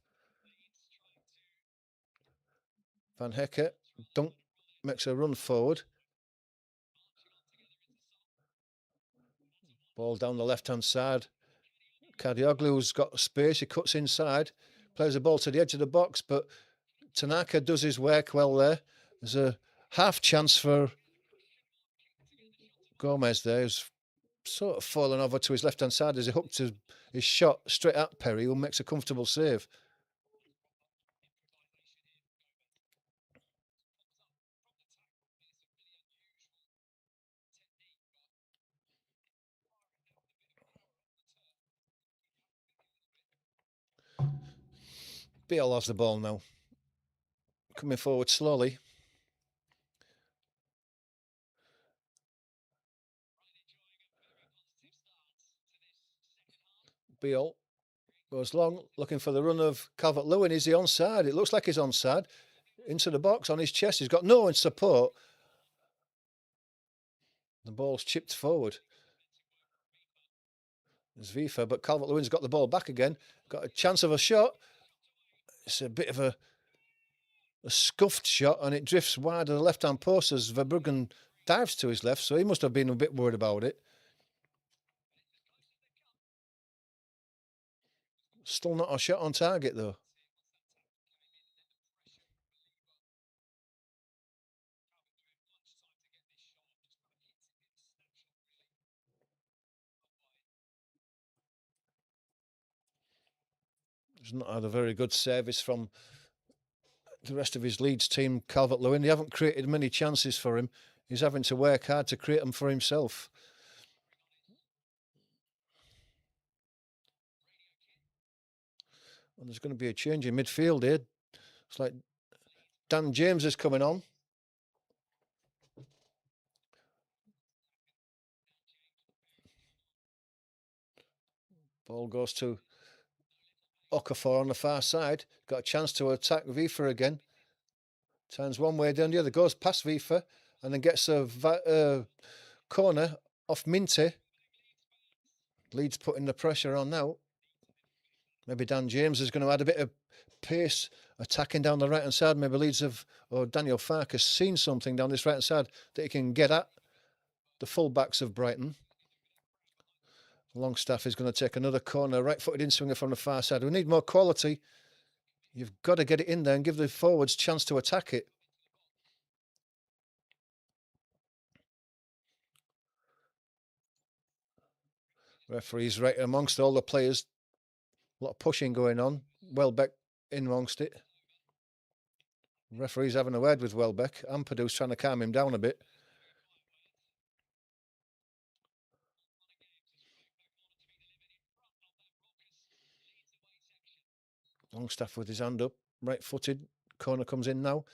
Van Hekke, Dunk makes a run forward. Ball down the left-hand side. Kadioglu's got space, he cuts inside, plays the ball to the edge of the box, but Tanaka does his work well there. There's a half chance for Gomez there, who's sort of fallen over to his left-hand side as he hooked his shot straight at Perry, who makes a comfortable save. Beale has the ball now. Coming forward slowly. Beale goes long, looking for the run of Calvert-Lewin. Is he onside? It looks like he's onside. Into the box, on his chest. He's got no one support. The ball's chipped forward. There's Vifa, but Calvert-Lewin's got the ball back again. Got a chance of a shot. It's a bit of a scuffed shot, and it drifts wide of the left-hand post as Verbruggen dives to his left, so he must have been a bit worried about it. Still not a shot on target, though. He's not had a very good service from the rest of his Leeds team, Calvert-Lewin. They haven't created many chances for him. He's having to work hard to create them for himself. And there's going to be a change in midfield here. It's like Dan James is coming on. Ball goes to Okafor on the far side. Got a chance to attack Vifa again. Turns one way, down the other. Goes past Vifa and then gets a corner off Minte. Leeds putting the pressure on now. Maybe Dan James is going to add a bit of pace attacking down the right-hand side. Maybe Leeds or Daniel Farke has seen something down this right-hand side that he can get at the full-backs of Brighton. Longstaff is going to take another corner, right-footed in-swinger from the far side. We need more quality. You've got to get it in there and give the forwards a chance to attack it. Referee's right amongst all the players. A lot of pushing going on. Welbeck in amongst it. Referee's having a word with Welbeck. Ampadu's trying to calm him down a bit. Longstaff with his hand up, right-footed. Corner comes in now.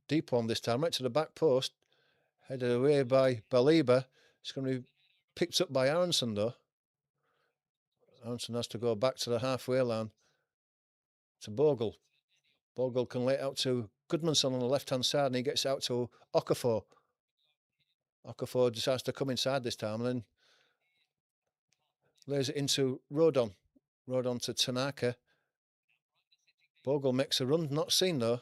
Deep one this time, right to the back post. Headed away by Baleba. It's going to be picked up by Aronson, though. Aronson has to go back to the halfway line to Bogle. Bogle can lay it out to Goodmanson on the left-hand side, and he gets out to Okafor. Okafor decides to come inside this time, and then Lays it into Rodon. Rodon to Tanaka. Bogle makes a run, not seen though.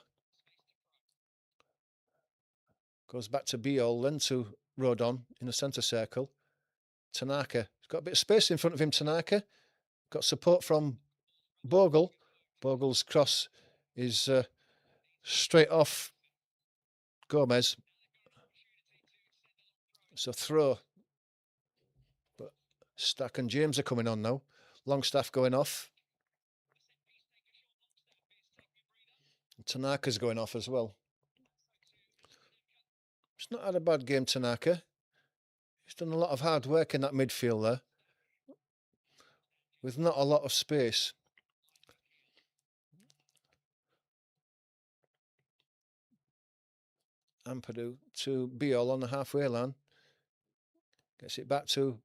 Goes back to Biol, then to Rodon in the centre circle. Tanaka. He's got a bit of space in front of him, Tanaka. Got support from Bogle. Bogle's cross is straight off Gomez. It's a throw. But Stack and James are coming on now. Longstaff going off. Tanaka's going off as well. It's not had a bad game, Tanaka. He's done a lot of hard work in that midfield there, with not a lot of space. Ampadu to Biol on the halfway line. Gets it back to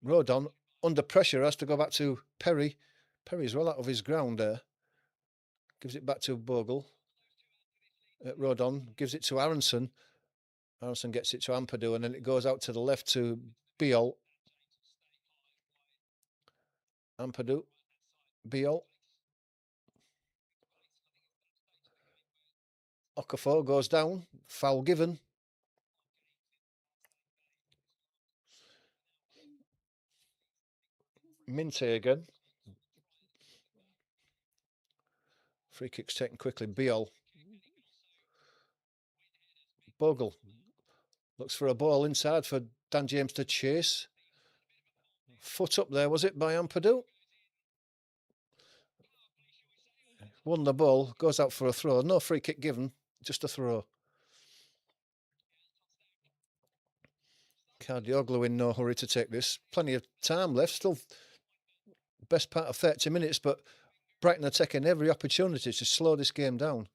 Rodon. Under pressure, has to go back to Perry. Perry's well out of his ground there. Gives it back to Bogle. Rodon gives it to Aronson. Aronson gets it to Ampadu, and then it goes out to the left to Biol. Ampadu. Biol. Okafor goes down. Foul given. Minte again. Free kick's taken quickly. Biol. Bogle. Looks for a ball inside for Dan James to chase. Foot up there, was it, by Ampadu? Won the ball. Goes out for a throw. No free kick given. Just a throw. Cardioglu in no hurry to take this. Plenty of time left. Still best part of 30 minutes, but Brighton are taking every opportunity to slow this game down.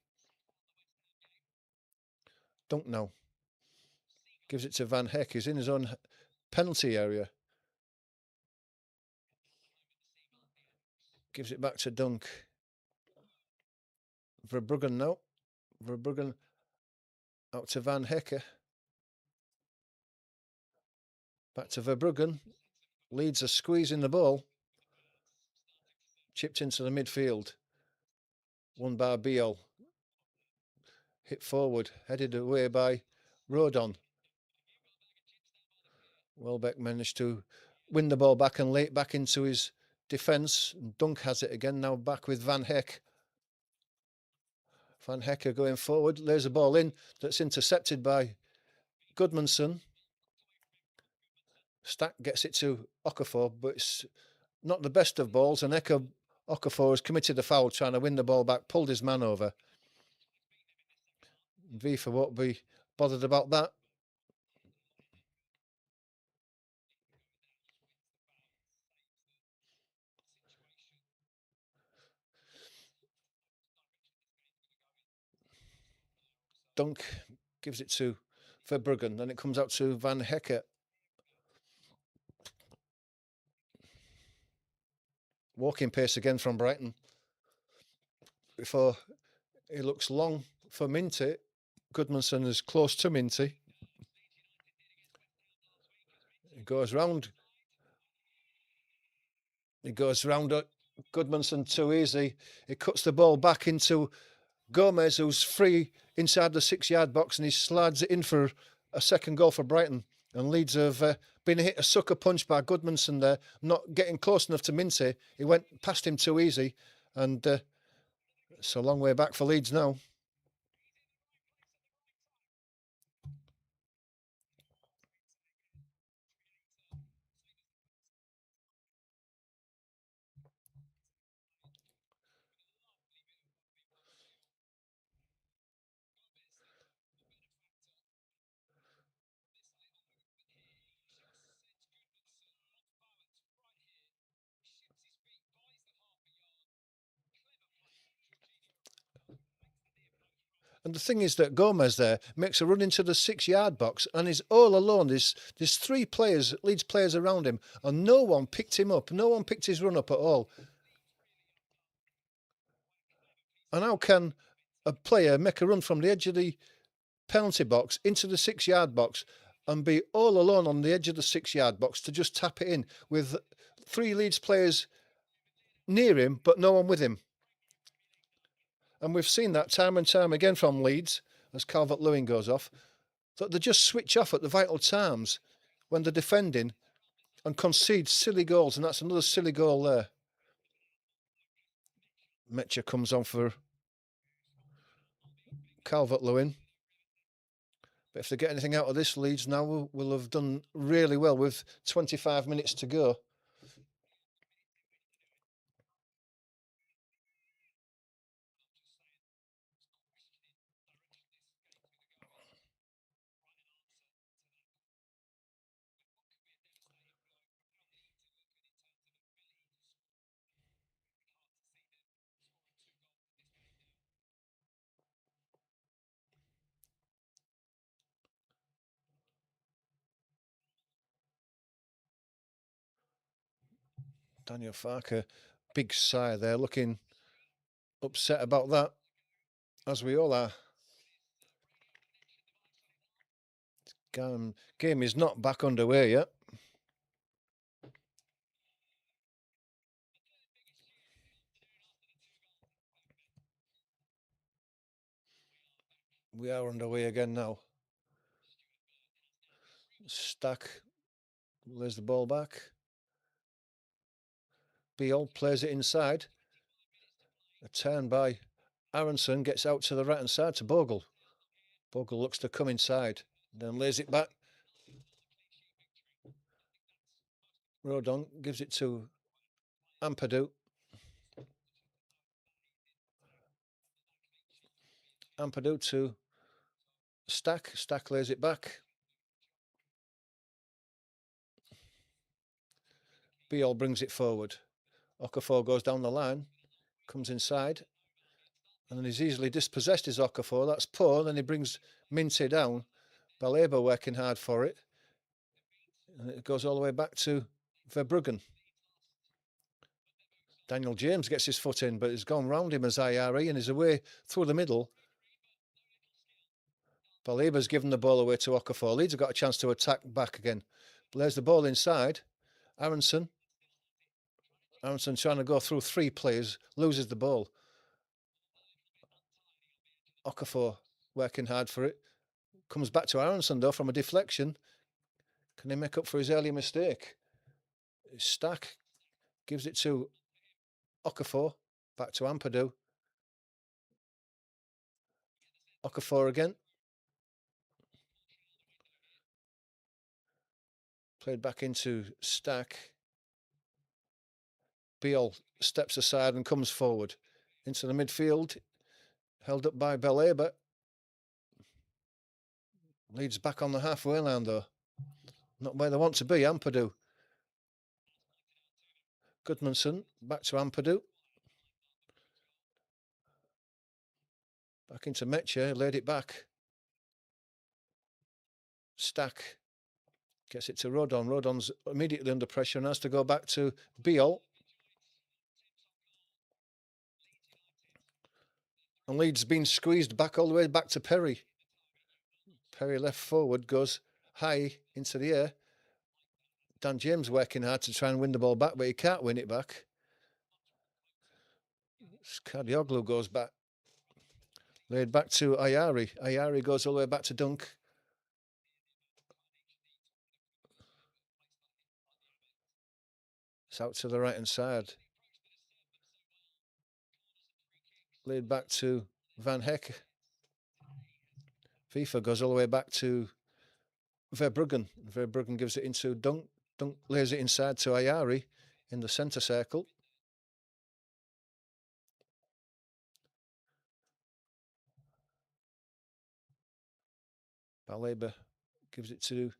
Dunk now. Gives it to Van Heck. He's in his own penalty area. Gives it back to Dunk. Verbruggen now. Verbruggen out to Van Heck. Back to Verbruggen. Leeds are squeezing the ball. Chipped into the midfield. Won by Biol. Hit forward. Headed away by Rodon. Welbeck managed to win the ball back and lay it back into his defence. Dunk has it again. Now back with Van Heck. Van Heck going forward. Lays a ball in. That's intercepted by Goodmanson. Stack gets it to Okafor, but it's not the best of balls, and Okafor has committed a foul trying to win the ball back, pulled his man over. Vifa won't be bothered about that. Dunk gives it to Verbruggen, then it comes out to Van Heck. Walking pace again from Brighton. Before he looks long for Minty. Goodmanson is close to Minty. He goes round. He goes round Goodmanson too easy. He cuts the ball back into Gomez, who's free inside the 6-yard box, and he slides it in for a second goal for Brighton. And Leeds have been hit a sucker punch by Goodmanson there, not getting close enough to Minty. He went past him too easy, and it's a long way back for Leeds now. And the thing is that Gomez there makes a run into the 6-yard box and is all alone. There's 3 players, Leeds players around him, and no one picked him up. No one picked his run up at all. And how can a player make a run from the edge of the penalty box into the 6-yard box and be all alone on the edge of the 6-yard box to just tap it in with three Leeds players near him, but no one with him. And we've seen that time and time again from Leeds, as Calvert-Lewin goes off, that they just switch off at the vital times when they're defending and concede silly goals, and that's another silly goal there. Metcher comes on for Calvert-Lewin. But if they get anything out of this, Leeds now will have done really well with 25 minutes to go. Daniel Farke, big sigh there, looking upset about that, as we all are. Game is not back underway yet. We are underway again now. Stack lays the ball back. Beale plays it inside. A turn by Aronson, gets out to the right hand side to Bogle. Bogle looks to come inside, then lays it back. Rodon gives it to Ampadu. Ampadu to Stack. Stack lays it back. Beale brings it forward. Okafor goes down the line, comes inside, and then he's easily dispossessed, is Okafor. That's poor. Then he brings Minty down. Baleba working hard for it. And it goes all the way back to Verbruggen. Daniel James gets his foot in, but he's gone round him as IRE and is away through the middle. Baleba's given the ball away to Okafor. Leeds have got a chance to attack back again. Plays the ball inside. Aronson trying to go through three players, loses the ball. Okafor working hard for it. Comes back to Aronson though from a deflection. Can he make up for his earlier mistake? Stack gives it to Okafor. Back to Ampadu. Okafor again. Played back into Stack. Beale steps aside and comes forward into the midfield. Held up by Baleba. Leeds back on the halfway line though. Not where they want to be, Ampadu. Goodmanson, back to Ampadu. Back into Metcher, laid it back. Stack gets it to Rodon. Rodon's immediately under pressure and has to go back to Beale. And Leeds been squeezed back all the way back to Perry. Perry left forward, goes high into the air. Dan James working hard to try and win the ball back, but he can't win it back. Kadioglu goes back. Laid back to Ayari. Ayari goes all the way back to Dunk. It's out to the right-hand side. Laid back to Van Heck. FIFA goes all the way back to Verbruggen. Verbruggen gives it into Dunk. Dunk lays it inside to Ayari in the centre circle. Baleba gives it to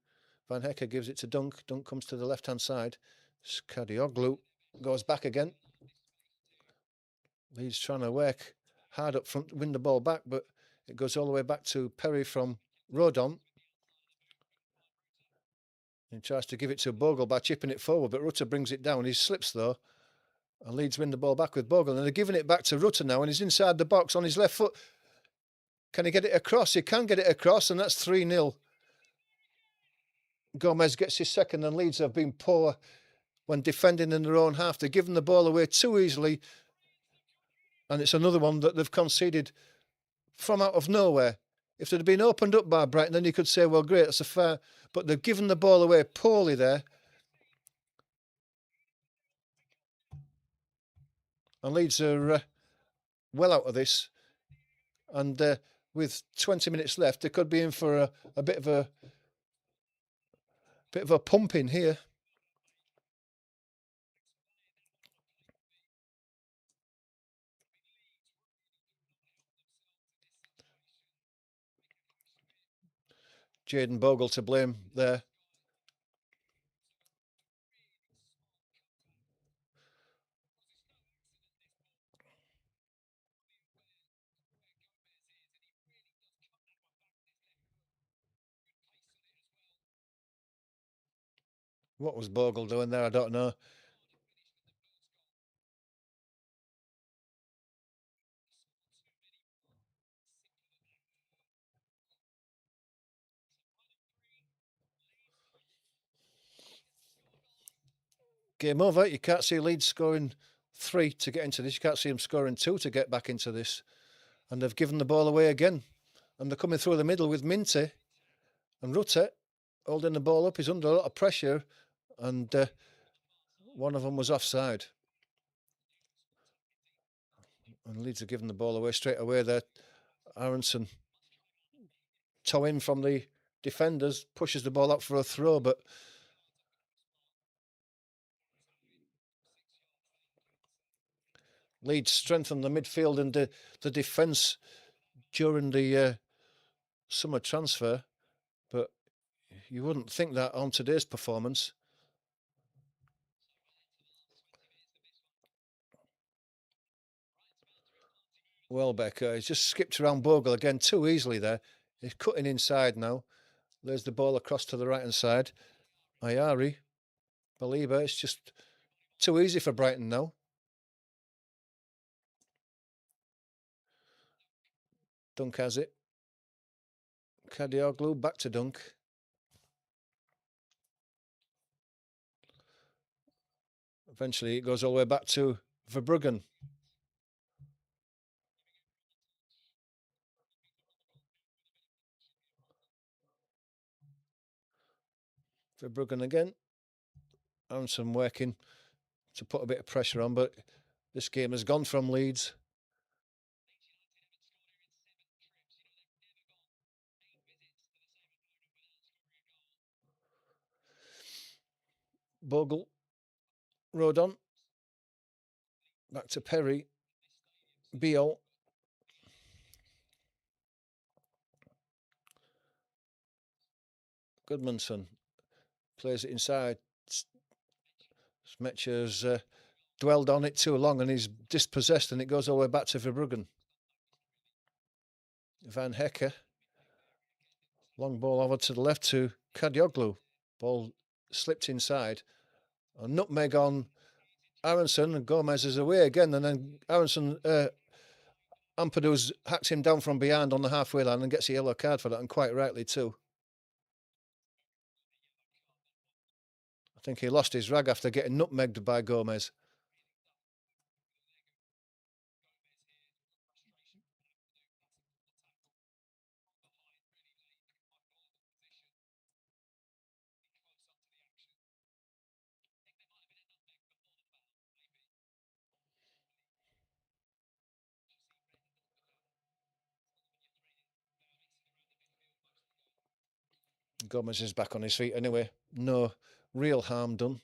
Van Hecker, gives it to Dunk. Dunk comes to the left-hand side. Kadioglu goes back again. He's trying to work hard up front, win the ball back, but it goes all the way back to Perry from Rodon. He tries to give it to Bogle by chipping it forward, but Rutter brings it down. He slips though, and Leeds win the ball back with Bogle. And they're giving it back to Rutter now, and he's inside the box on his left foot. Can he get it across? He can get it across, and that's 3-0. Gomez gets his second, and Leeds have been poor when defending in their own half. They're giving the ball away too easily. And it's another one that they've conceded from out of nowhere. If they'd been opened up by Brighton, then you could say, well, great, that's a fair. But they've given the ball away poorly there. And Leeds are well out of this. And with 20 minutes left, they could be in for a bit of a pumping here. Jayden Bogle to blame there. What was Bogle doing there? I don't know. Game over. You can't see Leeds scoring 3 to get into this. You can't see them scoring 2 to get back into this. And they've given the ball away again. And they're coming through the middle with Minty and Rutte holding the ball up. He's under a lot of pressure. And one of them was offside. And Leeds are giving the ball away straight away there. Aronson towing from the defenders, pushes the ball up for a throw, but Leeds strengthened the midfield and the defence during the summer transfer, but you wouldn't think that on today's performance. Welbeck, he's just skipped around Bogle again too easily there. He's cutting inside now. There's the ball across to the right-hand side. Ayari, Baliba, it's just too easy for Brighton now. Dunk has it. Kadioglu back to Dunk. Eventually it goes all the way back to Verbruggen. Verbruggen again. Aronson working to put a bit of pressure on, but this game has gone from Leeds. Bogle, Rodon, back to Perry, Beale, Goodmanson plays it inside. Smetcher's dwelled on it too long and he's dispossessed, and it goes all the way back to Verbruggen. Van Hecke, long ball over to the left to Kadioglu. Ball slipped inside. A nutmeg on Aronson, and Gomez is away again, and then Aronson, Ampadu's hacks him down from behind on the halfway line and gets a yellow card for that, and quite rightly too. I think he lost his rag after getting nutmegged by Gomez. Gomez is back on his feet anyway. No real harm done.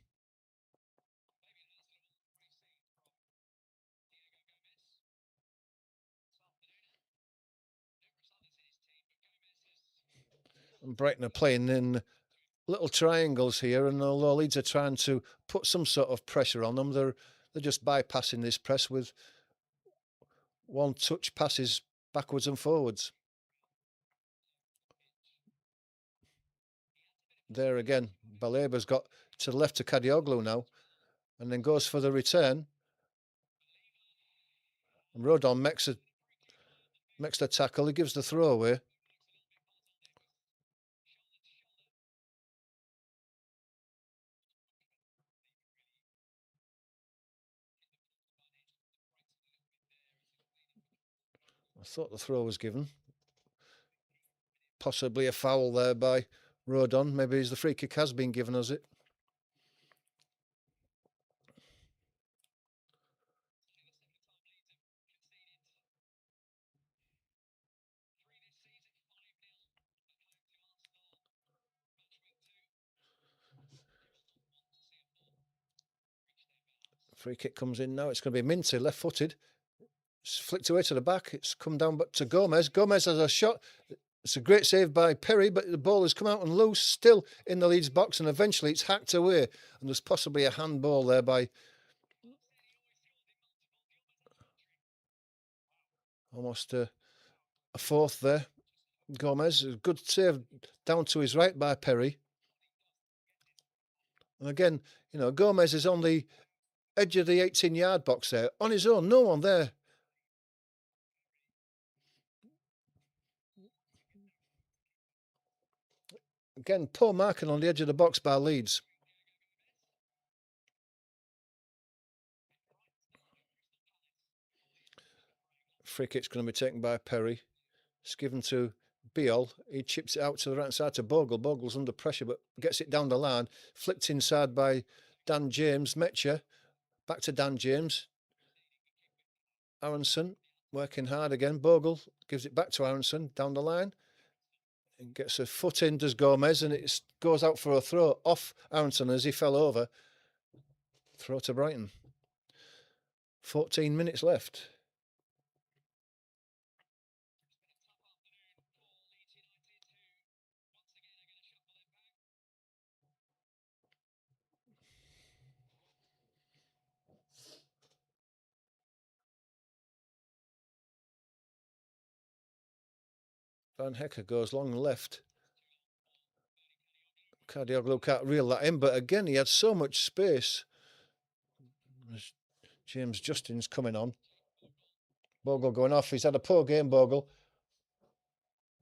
And Brighton are playing in little triangles here, and although Leeds are trying to put some sort of pressure on them, they're just bypassing this press with one-touch passes backwards and forwards. There again, Baleba's got to the left to Kadioglu now, and then goes for the return. And Rodon makes the tackle. He gives the throw away. I thought the throw was given. Possibly a foul there by Rodon. Maybe the free kick has been given, has it? Free kick comes in now. It's going to be Minty, left-footed. It's flicked away to the back. It's come down but to Gomez. Gomez has a shot. It's a great save by Perry, but the ball has come out and loose, still in the Leeds box, and eventually it's hacked away. And there's possibly a handball there by almost a fourth there. Gomez, a good save down to his right by Perry. And again, you know, Gomez is on the edge of the 18-yard box there, on his own, no one there. Again, poor marking on the edge of the box by Leeds. Free kick's going to be taken by Perry. It's given to Biol. He chips it out to the right side to Bogle. Bogle's under pressure, but gets it down the line. Flicked inside by Dan James. Metcher. Back to Dan James. Aronson working hard again. Bogle gives it back to Aronson down the line. And gets a foot in, does Gomez, and it goes out for a throw off Aronson as he fell over. Throw to Brighton. 14 minutes left. Van Hecker goes long left. Cardioglu can't reel that in, but again, he had so much space. James Justin's coming on. Bogle going off. He's had a poor game, Bogle.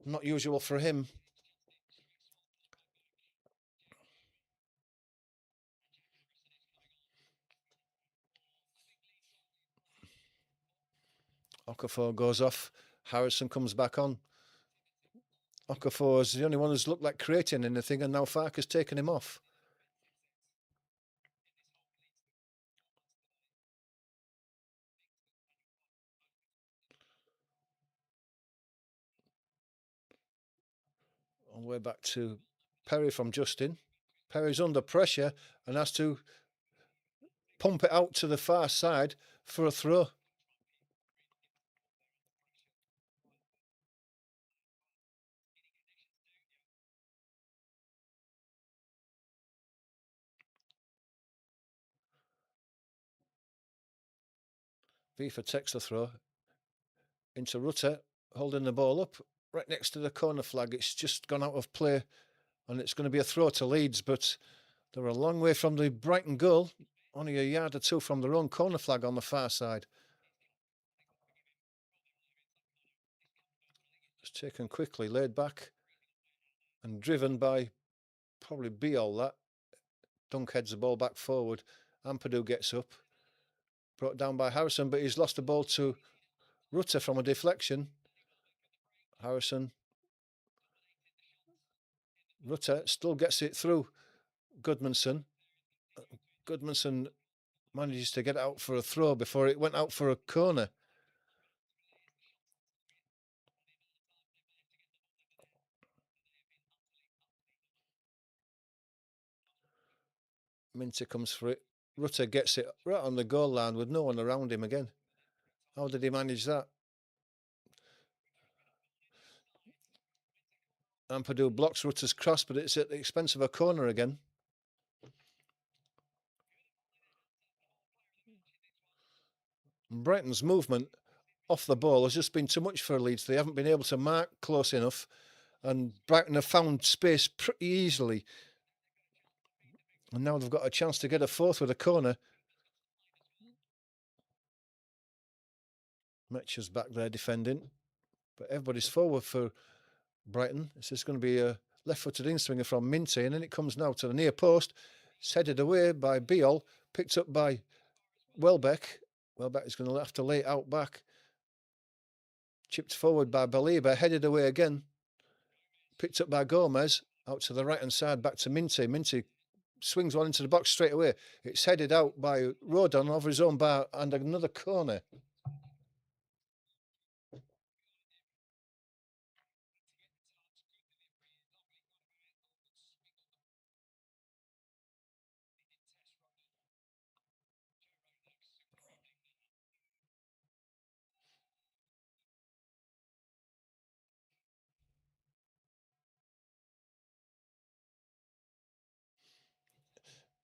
Not usual for him. Okafor goes off. Harrison comes back on. Okafor is the only one who's looked like creating anything, and now Farker's taken him off. On the way back to Perry from Justin. Perry's under pressure and has to pump it out to the far side for a throw. Vifa takes the throw into Rutter, holding the ball up right next to the corner flag. It's just gone out of play, and it's going to be a throw to Leeds, but they're a long way from the Brighton goal, only a yard or two from their own corner flag on the far side. It's taken quickly, laid back, and driven by probably Biol. That Dunk heads the ball back forward. Ampadu gets up, brought down by Harrison, but he's lost the ball to Rutter from a deflection. Harrison. Rutter still gets it through Goodmanson. Goodmanson manages to get it out for a throw before it went out for a corner. Minty comes for it. Rutter gets it right on the goal line with no one around him again. How did he manage that? Ampadu blocks Rutter's cross, but it's at the expense of a corner again. Brighton's movement off the ball has just been too much for Leeds. They haven't been able to mark close enough, and Brighton have found space pretty easily. And now they've got a chance to get a fourth with a corner. Metcher's back there defending, but everybody's forward for Brighton. This is going to be a left-footed in-swinger from Minty, and then it comes now to the near post. It's headed away by Biol, picked up by Welbeck. Welbeck is going to have to lay it out back. Chipped forward by Baliba, headed away again. Picked up by Gomez, out to the right-hand side, back to Minty. Minty swings one into the box straight away. It's headed out by Rodon over his own bar and another corner.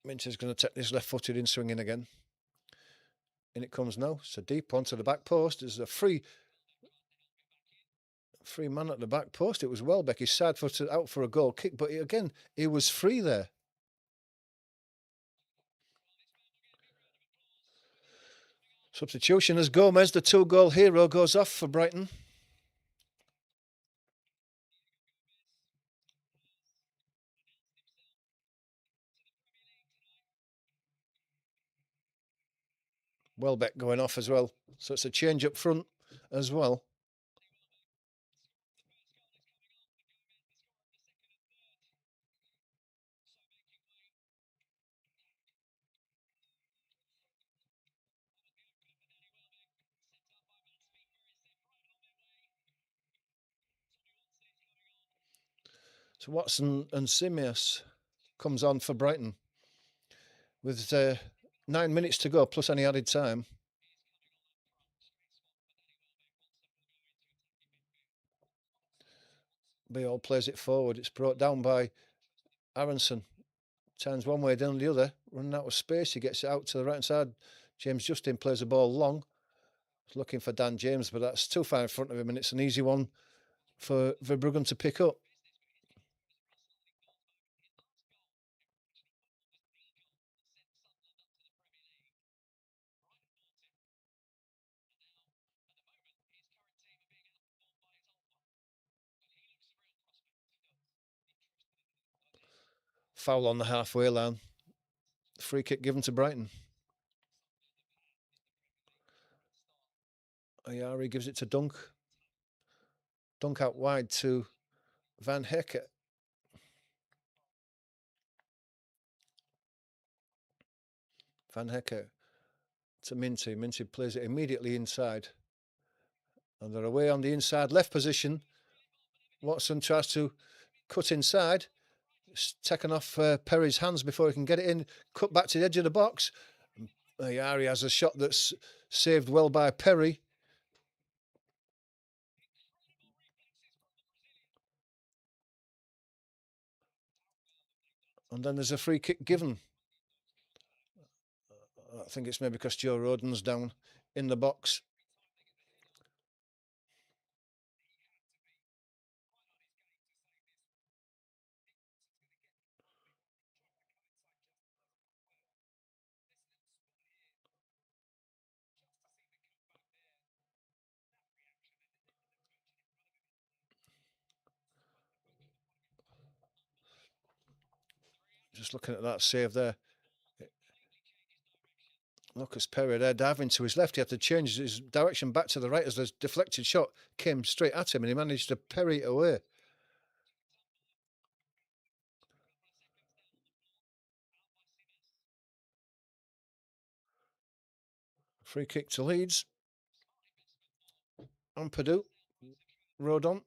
Minty's going to take this left-footed in swinging again. In it comes now. So deep onto the back post. There's a free man at the back post. It was Welbeck. He's side-footed out for a goal kick, but again, he was free there. Substitution as Gomez, the 2-goal hero, goes off for Brighton. Welbeck going off as well. So it's a change up front as well. So Watson and Simios comes on for Brighton with 9 minutes to go plus any added time. Beale plays it forward. It's brought down by Aronson. Turns one way, down the other. Running out of space. He gets it out to the right-hand side. James Justin plays the ball long. He's looking for Dan James, but that's too far in front of him, and it's an easy one for Verbruggen to pick up. Foul on the halfway line. Free kick given to Brighton. Ayari gives it to Dunk. Dunk out wide to Van Hekke. Van Hekke to Minty. Minty plays it immediately inside. And they're away on the inside left position. Watson tries to cut inside. It's taken off Perry's hands before he can get it in. Cut back to the edge of the box. Ayari has a shot that's saved well by Perry. And then there's a free kick given. I think it's maybe because Joe Rodon's down in the box. Just looking at that save there. Lucas Perry there diving to his left. He had to change his direction back to the right as the deflected shot came straight at him, and he managed to parry it away. Free kick to Leeds. Ampadu. Rodon.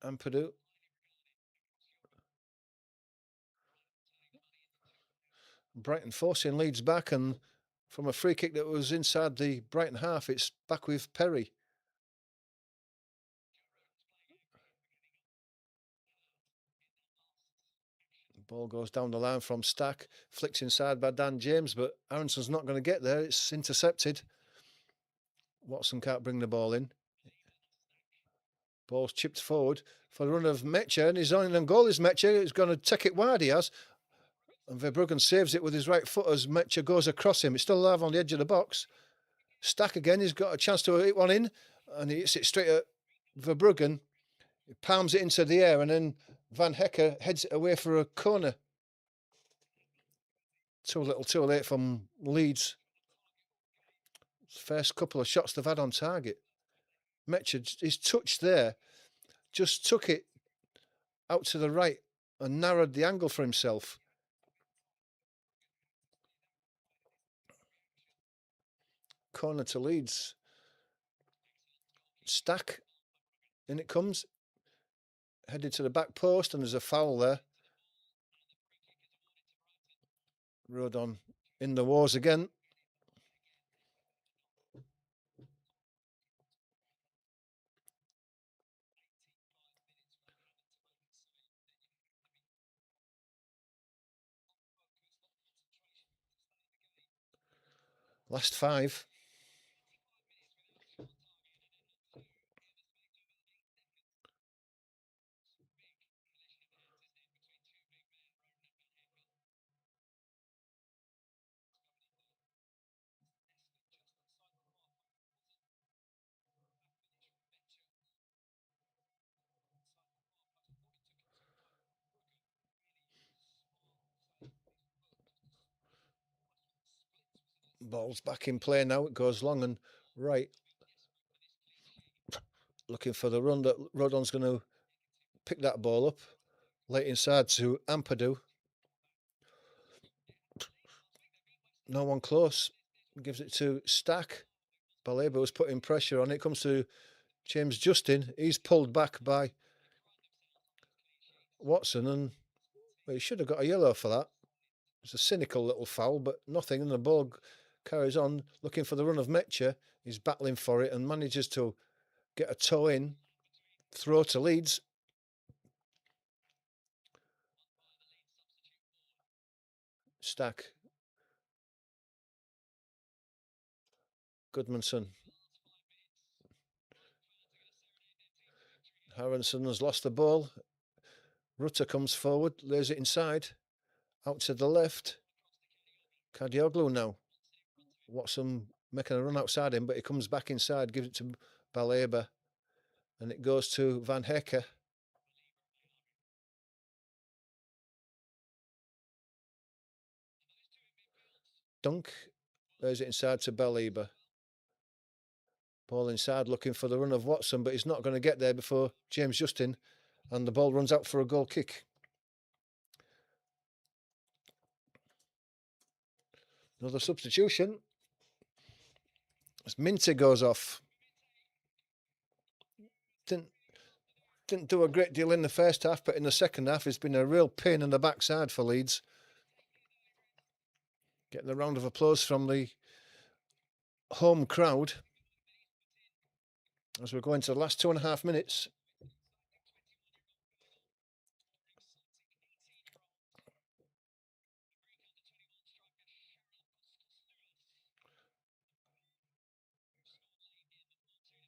Ampadu. Brighton forcing Leeds back, and from a free kick that was inside the Brighton half, it's back with Perry. The ball goes down the line from Stack, flicked inside by Dan James, but Aronson's not going to get there. It's intercepted. Watson can't bring the ball in. Ball's chipped forward for the run of Mecha, and his own goal is Mecha. He's going to take it wide, he has. And Verbruggen saves it with his right foot as Mecha goes across him. It's still alive on the edge of the box. Stack again, he's got a chance to hit one in, and he hits it straight at Verbruggen. He palms it into the air, and then Van Hekke heads it away for a corner. Too little, too late from Leeds. First couple of shots they've had on target. Metcher, his touch there, just took it out to the right and narrowed the angle for himself. Corner to Leeds. Stack. In it comes. Headed to the back post, and there's a foul there. Rodon in the wars again. Last 5. Ball's back in play now. It goes long and right. Looking for the run that Rodon's going to pick that ball up. Late inside to Ampadu. No one close. Gives it to Stack. Baleba was putting pressure on. It comes to James Justin. He's pulled back by Watson, and well, he should have got a yellow for that. It's a cynical little foul, but nothing. And the ball carries on, looking for the run of Metcher. He's battling for it and manages to get a toe in. Throw to Leeds. Stack. Goodmanson. Harrison has lost the ball. Rutter comes forward, lays it inside. Out to the left. Kadioglu now. Watson making a run outside him, but he comes back inside, gives it to Baleba. And it goes to Van Hecke. Dunk. Lays it inside to Baleba. Ball inside, looking for the run of Watson, but he's not going to get there before James Justin. And the ball runs out for a goal kick. Another substitution. As Minty goes off. Didn't do a great deal in the first half, but in the second half, it's been a real pain in the backside for Leeds. Getting a round of applause from the home crowd as we're going to the last 2.5 minutes.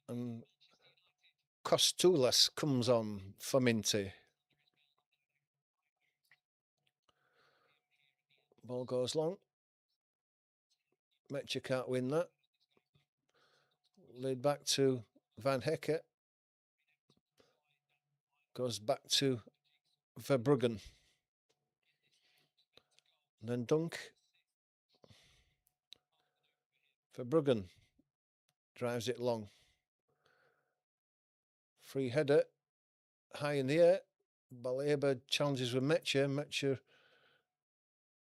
And Costulas comes on for Minty. Ball goes long. Metcher can't win that. Laid back to Van Hecke. Goes back to Verbruggen. And then Dunk. Verbruggen drives it long. Free header. High in the air. Baleba challenges with Metcher. Metcher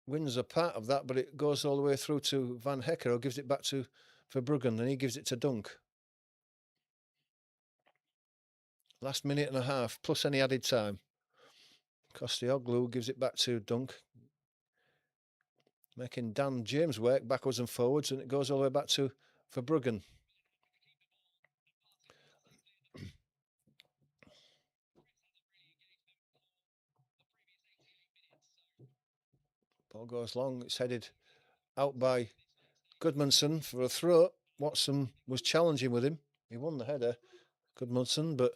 wins a part of that, but it goes all the way through to Van Hecke, who gives it back to Verbruggen, and he gives it to Dunk. Last minute and a half, plus any added time. Kostioglu gives it back to Dunk, making Dan James work backwards and forwards, and it goes all the way back to Verbruggen. Ball goes long. It's headed out by Goodmanson for a throw. Watson was challenging with him. He won the header, Goodmanson, but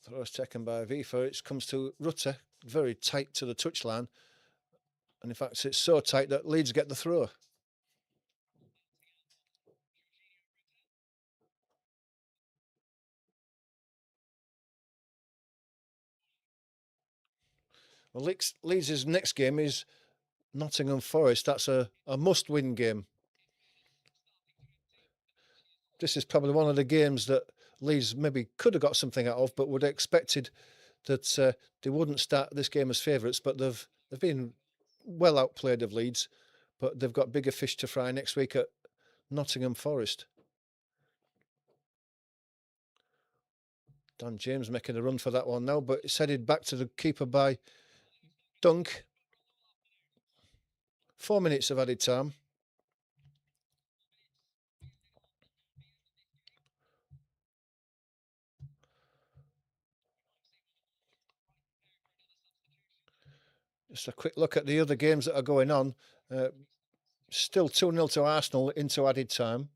throw is taken by Vifa. It comes to Rutter, very tight to the touchline. And in fact, it's so tight that Leeds get the throw. Well, Leeds' next game is Nottingham Forest. That's a must-win game. This is probably one of the games that Leeds maybe could have got something out of, but would have expected that they wouldn't start this game as favourites. But they've been well outplayed of Leeds, but they've got bigger fish to fry next week at Nottingham Forest. Dan James making a run for that one now, but it's headed back to the keeper by Dunk. 4 minutes of added time. Just a quick look at the other games that are going on. Still 2-0 to Arsenal into added time.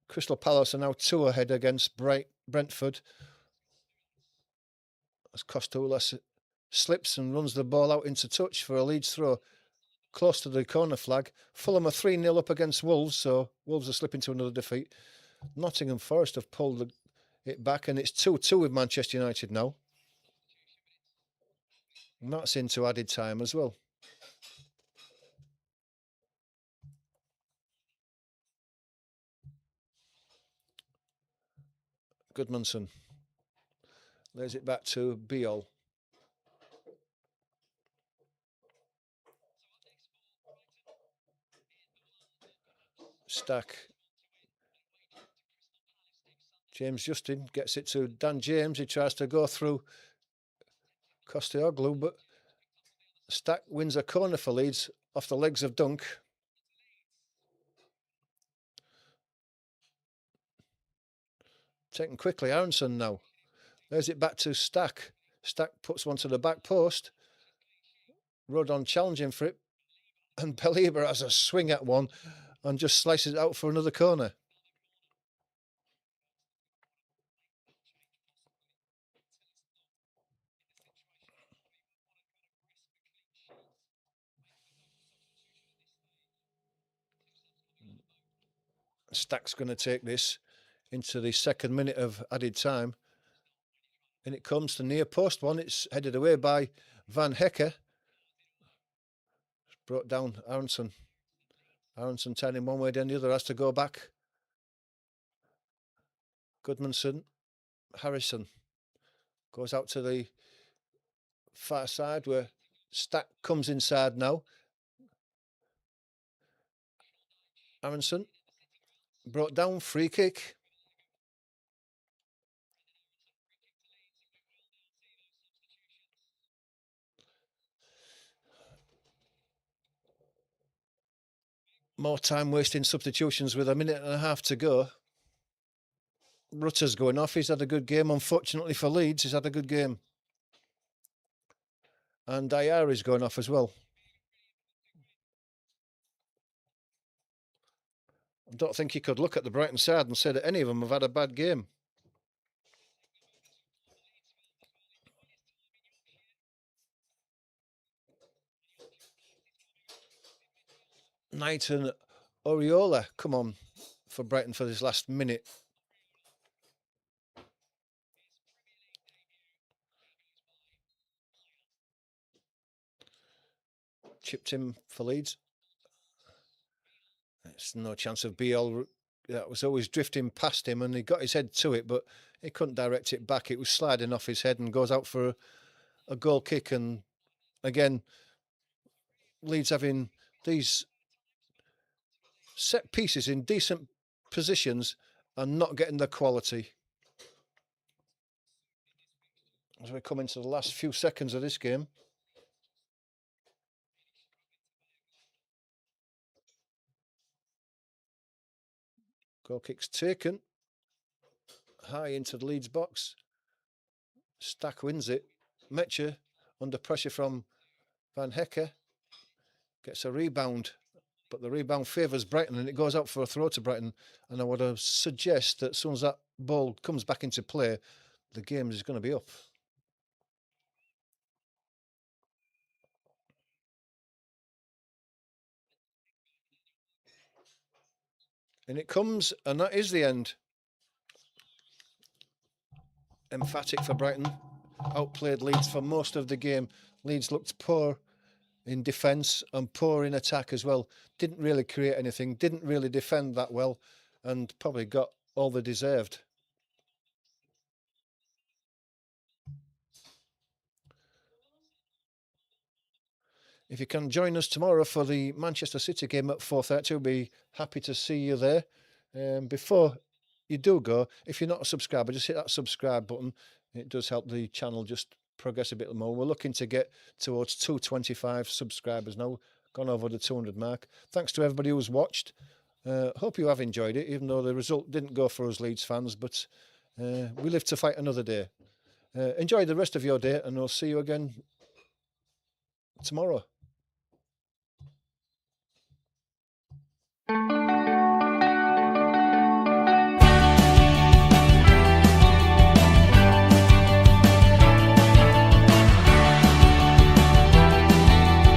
Crystal Palace are now 2 ahead against Brentford. As Costoulas slips and runs the ball out into touch for a Leeds throw close to the corner flag. Fulham are 3-0 up against Wolves, so Wolves are slipping to another defeat. Nottingham Forest have pulled it back, and it's 2-2 with Manchester United now. And that's into added time as well. Goodmanson lays it back to Biol. Stack. James Justin gets it to Dan James. He tries to go through Costeoglu, but Stack wins a corner for Leeds off the legs of Dunk. Taken quickly, Aronson now. There's it back to Stack. Stack puts one to the back post. Rodon challenging for it. And Belieber has a swing at one and just slices it out for another corner. Stack's going to take this into the second minute of added time. And it comes to near post one. It's headed away by Van Hecker. It's brought down Aronson. Aronson turning one way, then the other has to go back. Goodmanson. Harrison goes out to the far side where Stack comes inside now. Aronson brought down, free kick. More time wasting substitutions with a minute and a half to go. Rutter's going off. He's had a good game. Unfortunately for Leeds, he's had a good game. And Dyer is going off as well. I don't think you could look at the Brighton side and say that any of them have had a bad game. Knight and Oriola come on for Brighton for this last minute. Chipped him for Leeds. There's no chance of Biol. That was always drifting past him, and he got his head to it, but he couldn't direct it back. It was sliding off his head and goes out for a goal kick. And again, Leeds having these set pieces in decent positions and not getting the quality. As we come into the last few seconds of this game. Goal kick's taken. High into the Leeds box. Stack wins it. Metcher, under pressure from Van Hecker, gets a rebound. But the rebound favours Brighton and it goes out for a throw to Brighton. And I would suggest that as soon as that ball comes back into play, the game is going to be up. And it comes, and that is the end. Emphatic for Brighton. outplayed Leeds for most of the game. Leeds looked poor in defence and poor in attack as well. Didn't really create anything, didn't really defend that well, and probably got all they deserved. If you can join us tomorrow for the Manchester City game at 4:30, we'll be happy to see you there. Before you do go, if you're not a subscriber, just hit that subscribe button. It does help the channel just progress a bit more. We're looking to get towards 225 subscribers now, gone over the 200 mark. Thanks to everybody who's watched. Hope you have enjoyed it, even though the result didn't go for us Leeds fans, but we live to fight another day. Enjoy the rest of your day, and we'll see you again tomorrow.